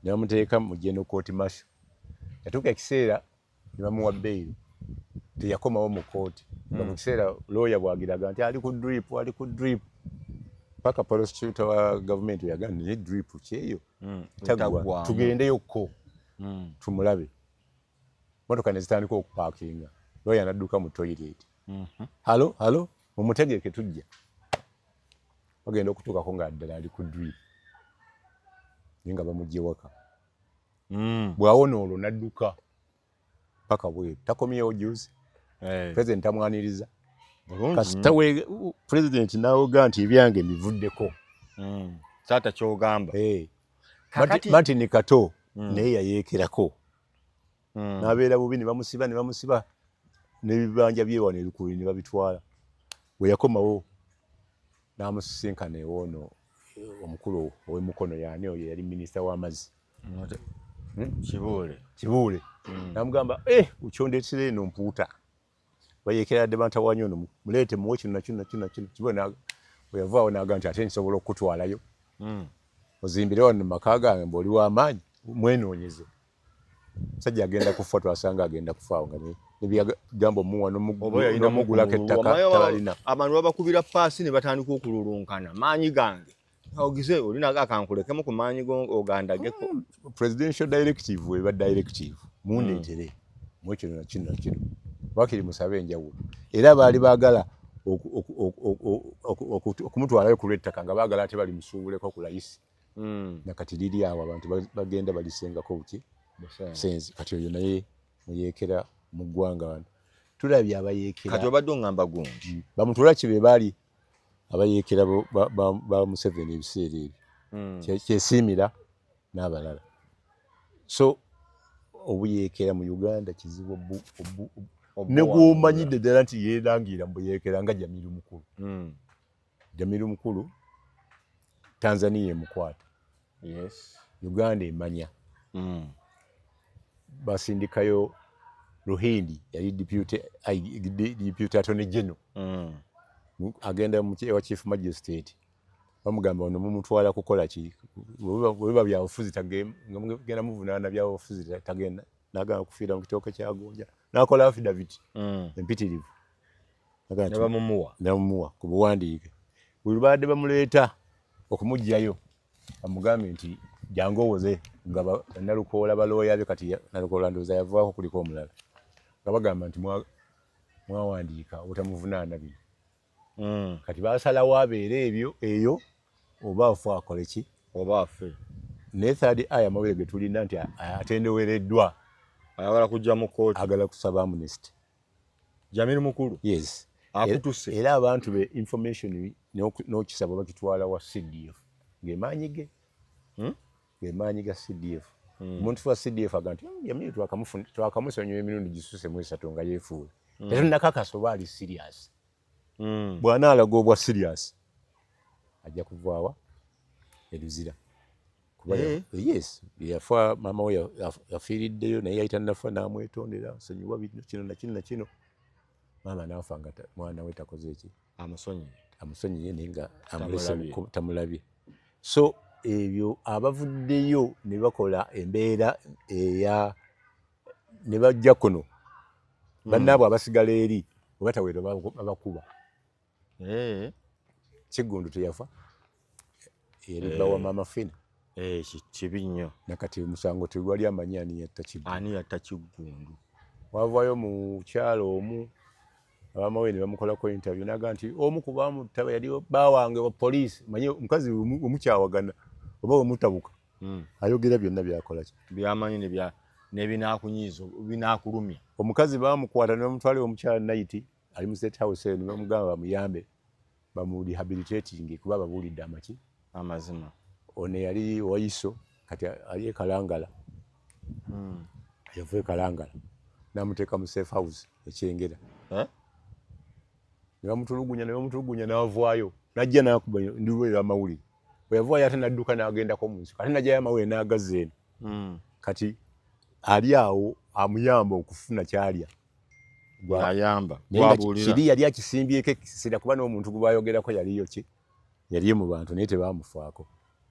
Ne bamuteeka mu General Court Martial. Yatuuka ekiseera ne bamuwa bail. Teyakomawo mu kooti. Mu kiseera lawyer bw'agiraga nti ali ku drip. Paka prosecutor wa government yagamba ne drip kyeyo. Tagwa. Tugendeyokko. Tumulabe. Motoka ne zitandika okuparkinga. Lawyer n'adduka mu toilet. Halo, mumutegeke tujja. Bagenda okutuukako ng'addala ali ku drip. Nga bamugye waka. Bw'awona olwo n'adduka. Paka bwe takomyewo juzi. President amwaniriza. Kasita we president nawoga nti ebyange bivuddeko. Sata kyogamba. Martin Kato naye yayeekerako. N'abeera bubi ne bamusiba n'ebibanja by'ewano erukuli ne babitwala. Bwe yakomawo n'amusisinkana ewoono omukulu ow'emukono yaani oyo yali minisita w'amazzi. Kibuule. Namugamba ukyondeetere eno mpuuta. Bayeekera dde bantawanyi ono muleete muwe kino na kino. Kibuule bwe yavaawo n'agamba nti ate nsobola okukutwalayo. Ozimbire wano mu maka gange mb'oli w'amaanyi mwenoonyeze. Sajja agenda kufa twasanga agenda kufaawo nga nebyagamba omuwa n'omugulako ettaka tabalina. Abantu babakubira paasi ne batandika okululunkana. Maanyi gange. Ogize olina akankulekemu ku maanyi ogandageko. Presidential directive weba directive. Mundeetere. Muwe kino na kino. Wakiri musabe enjawulo. Era baali baagala okumutwalayo ku lw'ettaka nga baagala ate bali musuubuleko ku layisi. Nakati liri awo abantu bagenda balisengako buki. Senzi kati oyo naye muyeekera mu ggwanga wano. Tulabye abayeekera. Kati obadde ongamba gundi. Bamutula kibe baali abayeekera ba Museveni ebiseera ebyo. Kyesiimira n'abalala. So obuyeekera mu Uganda kizibu ne gw'omanyidde ddala nti yeerangira mu buyeekera nga Jamiru Mukulu. Jamiru Mukulu Tanzania emukwata. Yes. Uganda emanya. Basindikayo Ruhindi yali deputy attorney general. Agenda mu chief magistrate. Bamugamba ono mumutwala kukola ki? Bwe bya ofuzi tagenda muvunaana bya ofuzi tagenda. Nagamba kufiira mu kitooke kya Gonja. Nakola affidavit. Empitirivu. Nabamumuwa ku buwandiike. Bwe baadde bamuleeta okumugyayo amugambe nti jangu owoze nga Nalukoola balooya be kati Nalukoola ndoza yavaako kuliko omulala. Nga bagamba nti mwawandiika obutamuvunaana bino. Kati basalawo abeere eyo oba afa akole ki oba afe. Ne third eye amawere ge tulina nti atendewereddwa ayagala kujja mu kooti agala kusaba amnesty. Jamiru Mukulu. Yes. Akutuse. Era abantu be information n'okisaba bakitwala wa CDF. Ng'emaanyi ge. Ng'emaanyi ga CDF. Omuntu wa CDF agamba nti Jamiru twakamusonyiwa emirundi gisuse mu 3 nga yeefuula. Tetunnakakasa oba ali serious. Bw'anaalaga obwa serious ajja kuvaawa eruzira. Yes, yafa mama we yafiiriddeyo naye yayita nafa n'amwetondera nsonyiwa kino na kino na kino. Mama n'afa nga mwana we takoze eki amusonyiye naye nga amulese tamulabye. So ebyo abavuddeyo ne bakola embeera ne bajja kuno bannaabwe abasigala eri oba tawera babakuba. Kigundu teyafa eriba wa mama Fina. Kibi nnyo. Nakati musango tegwali amanyi ani yatta Kigundu. Wavaayo mu kyalo omu abamawe ne bamukolako interview naga nti omu ku bamutaba yali bawange wa poliisi manyi omukazi omukyawagana oba omutabuka. Ayogera byonna byakola ki byamanyi nebinaakunyiiza binaakulumya. Omukazi bamukwata ne bamutwala omukyala night ali mu state house ne bamugamba bamuyambe bamu rehabilitating kuba babuulidde amaki amazima ono yali Wayiso kati ali Kalangala yavuye Kalangala namuteeka mu safe house ekyengera ne bamutulugunya n'avaayo najja n'akuba ndiwe y'amawulire bwe yavaayo ate n'adduka n'agendako mu nsiko ate najjayo amawulire n'agazza eno kati ali awo amuyamba okufuna kyalya ayamba kiri yali akisimbyeko ekisira kuba n'omuntu gwe bayogerako yaliyo ki yaliyo mu bantu naye tebaamufaako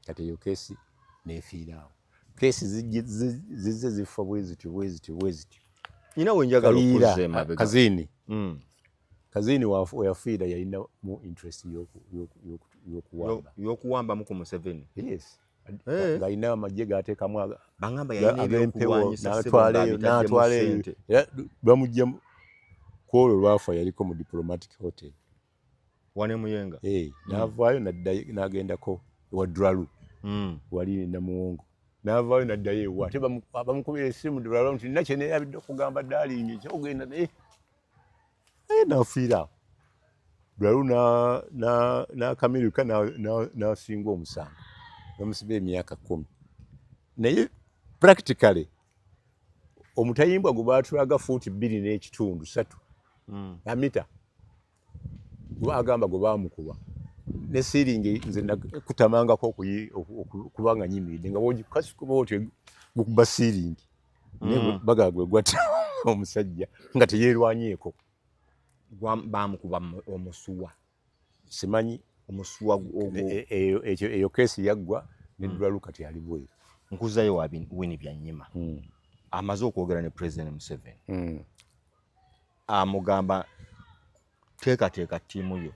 kati eyo keesi neefiira awo keesi zizze zifa bwe zityo nina wenjagala okuzza emabega Kazini weyafiira yalina mu interest y'okuwambamu ku Museveni. Yes. Ng'alina amagye g'ateekamu bangamba yalina ebyokulwanyisa n'atwala bamugya ku olwo lwafa yaliko mu diplomatic hotel. Wane Muyenga. N'avaayo n'agendako ewa Dralu. Wali Namuwongo. N'avaayo n'addayo ewa ate bamukubira essimu Dralu nti nina kye neerabidde okugamba Darling kyogenda naye n'afiira Dralu n'akamiruka n'asinga omusango bamusiba emyaka 10 naye practically omutayimbwa gwe baatulaga fuuti 2.3 amita agamba gwe baamukuba ne siiringi nze kutamangako kubanga nyimiridde nga wogikasikuba otyo gukuba siiringi naye bagaa gwe gwatta omusajja nga teyeerwanyeeko baamukuba omusuwa simanyi omusuwa eyo keesi yaggwa ne Dralu kati ali bweru nkuzayo wa Winnie Byanyima amaze okwogera ne President Museveni amugamba teekateeka ttiimu yo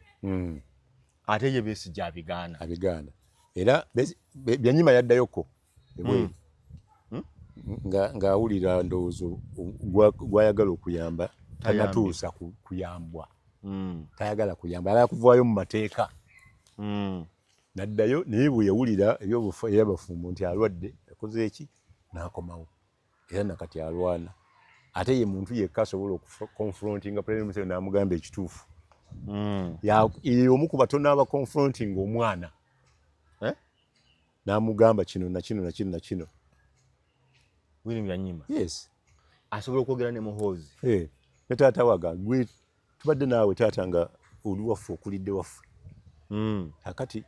ate ye Besigye abigaana era Byanyima yaddayoko ebweru ng'awulira ndowoozo gwayagala okuyamba tanatuusa kuyambwa tayagala kuyamba ala kuvaayo mu mateeka naddayo naye bwe yawulira ebyabafumbo nti alwadde yakoze eki n'akomawo era nakati alwana ate ye muntu yekka asobola okuconfrontinga President Museveni n'amugamba ekituufu omu ku batono abaconfrontinga omwana n'amugamba kino na kino Winnie Byanyima yes asobola okwogera ne Muhoozi ne taata waga gwe tubadde naawe taata nga oli waffe okulidde waffe akati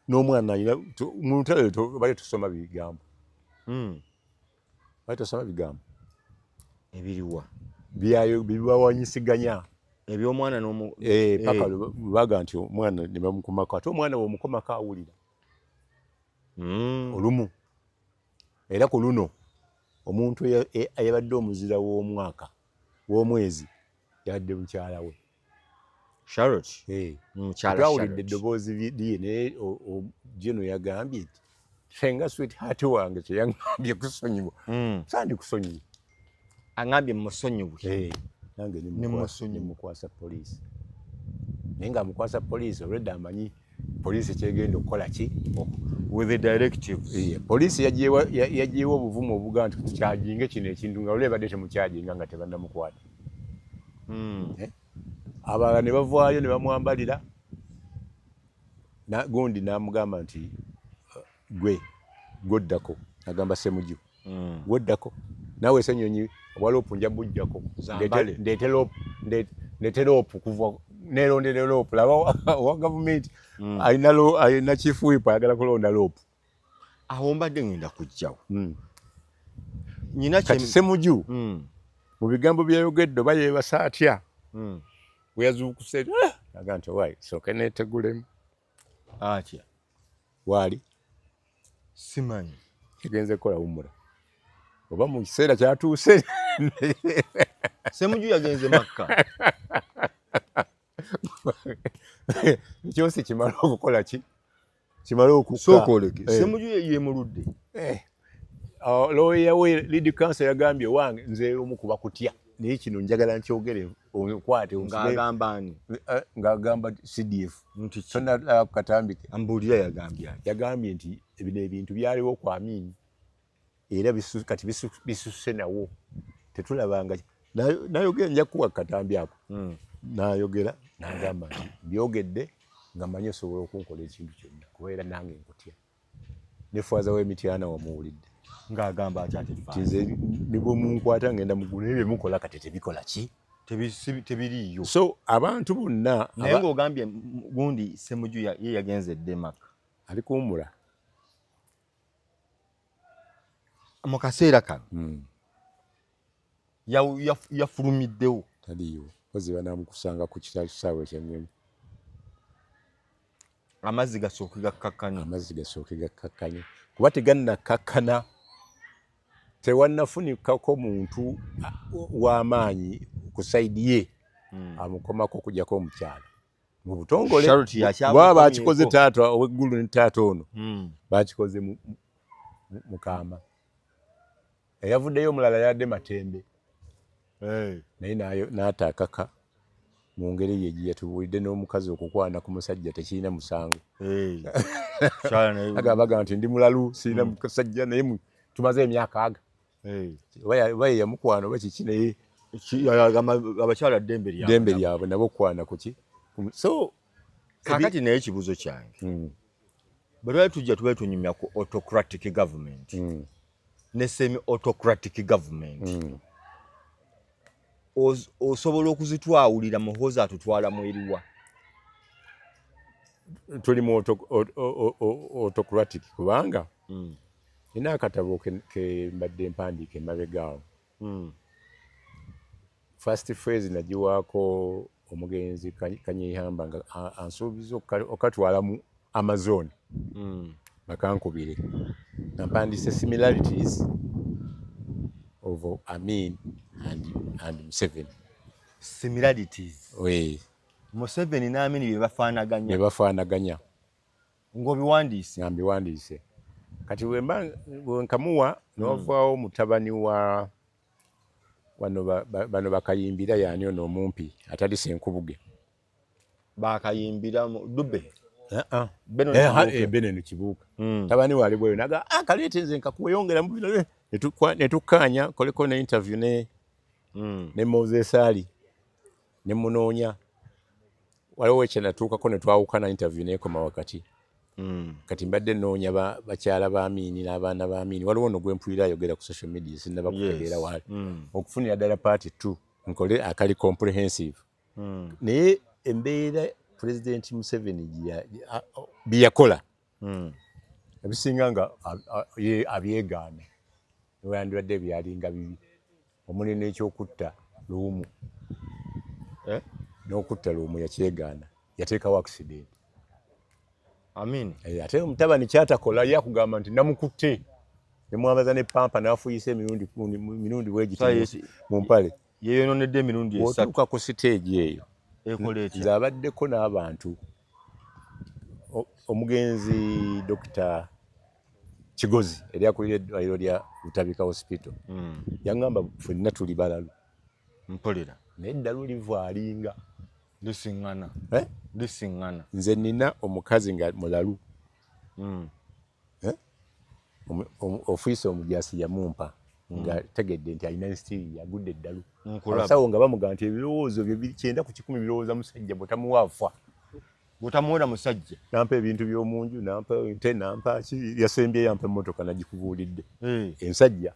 n'omwana alina mu lutalo bali tusoma bigambo ebiriwa byayo bibawanyisiganya eby'omwana paka baga nti omwana ne bamukomako ate omwana bw'omukomako awulira olumu era ku luno omuntu ayabadde omuzira w'omwaka w'omwezi yadde mukyala we Charlotte twawulidde eddoboozi liye naye Jeno yagambye nti senga sweetheart wange kyeyagambye kusonyiwa sandi kusonyiwa agambye musonyiwe nange nemukwasa poliisi naye nga amukwasa poliisi olwedde amanyi poliisi kyegenda okukola ki with the directives poliisi yagiyewo obuvumu obuga nti tukyajinge kino ekintu nga olwebadde temukyajinga nga tebannamukwata abalala ne bavaayo ne bamwambalira gundi n'amugamba nti gwoddako agamba Ssemujju gwoddako naawe Ssenyonyi obwaloopu nja bujjako ndeete loopu kuva neerondera loopu laba owa gavumenti alina chief whip ayagala kulonda loopu awo mbadde ngenda kujjawo kati Ssemujju mu bigambo byayogedde oba yeebasa atya bwe yazuukuse aga nti owaayi sooke neetegulemu atya waali simanyi kigenze kukola wumula oba mu kiseera kyatuuse Ssemujju yagenze Makka ekyosi kimala okukola ki kimala okukka sookoleke Ssemujju yeemuludde lawyer we lead counsel yagambye wange nze omu kuba kutya naye kino njagala nkyogere onkwate ng'agamba CDF tonna katambike ambuulira yagambye nti bino ebintu byaliwo ku Amin era kati bisusse nawo tetulabanga nayogera nja kuwa katambi ako nayogera n'agamba nti byogedde nga mmanyi osobola okunkola ekintu kyonna kubeera nange nkutya ne faaza w'emityana wamuwulidde ng'agamba akyate nze ne bwe munkwata ngenda mugulu ne bye mukola kati tebikola ki tebiriiyo. So abantu bonna naye ng'ogambye gundi Ssemujju ye yagenze e Denmark ali kuwummula mu kaseera kano yafulumiddewo taliiwo kozi banamukusanga ku kisaawe ky'ennyonyi amazzi gasooke gakkakkanye kuba tegannakkakkana tewannafunikako muntu w'amaanyi ku sayidi ye amukomako okujjako omukyala mu butongole baba bakikoze taata ow'eggulu ne taata ono bakikoze mu kaama eyavuddeyo omulala yadde Matembe naye n'ataakaka mu ngeri ye gyetubuulidde n'omukazi okukwana ku musajja tekirina musango agamba nti ndi mulalu sirina musajja naye tumaze emyaka aga oba ye yamukwana oba kiki naye abakyala ddembe lyabwe nabo okukwana kuki so kakati naye ekibuuzo kyange bwe twali tujja tube tunyumya ku autocratic government ne semi autocratic government osobola okuzitwawulira muhozi atutwala mu eriwa tuli mu autocratic kubanga ina akatabo ke mbadde mpandiika emabegaawo first phrase nagiwaako omugenzi Kanyihamba nga ansuubiza okatwala mu Amazon bakankubire nampandiise similarities of Amin and Museveni. Similarities. Oui. Museveni na Amin bye bafaanaganya. Ng'obiwandiise. Nga mbiwandiise. Kati wenkamuwa n'ovaawo mutabani wa bano bakayimbira yaani ono omumpi atali Senkubuge. Bakayimbira Dube. Benen Kibuuka. Tabani wali bweyo naga kaleete nze nkakuweyongera mu bino ne tukkaanya koleko ne interview ne Moses Ali ne munoonya waliwo ekyenatuukako ne twawukana interview neekoma wakati kati mbadde nnoonya bakyala ba Amini n'abaana ba Amini waliwo no gwempulira ayogera ku social media sinnaba kutegeera waali okufunira ddala party 2 nkole akali comprehensive naye embeera President Museveni byeyakola ebisinga nga abyegaana weyandibadde byalinga bibi omuli n'ekyokutta luumu n'okutta luumu yakyegaana yateekawo accident Amin ate omutabani kyatakola yakugamba nti namukutte nemwabaza ne pampa n'afuyisa emirundi weegiti mu mpale yeeyononedde emirundi esatu otuuka ku siteegi eyo ekoleetya zabaddeko n'abantu omugenzi Dr. Kigozi eryakulira eddwaliro lya Butabika Hospital yangamba ffenna tuli balalu mpolera naye eddalu livaalinga lisiŋŋana nze nina omukazi nga mulalu ofiisa omujaasi yamumpa nga tegedde nti alina nsitiri yagudde eddalu abasawo nga bamugaa nti ebirowoozo bye 9 ku 10 birowooza musajja bwetamuwaafa bwetamuwera musajja nampa ebintu by'omunju nampa ente nampa ki yasembye yampa emmotoka nagikubuulidde ensajja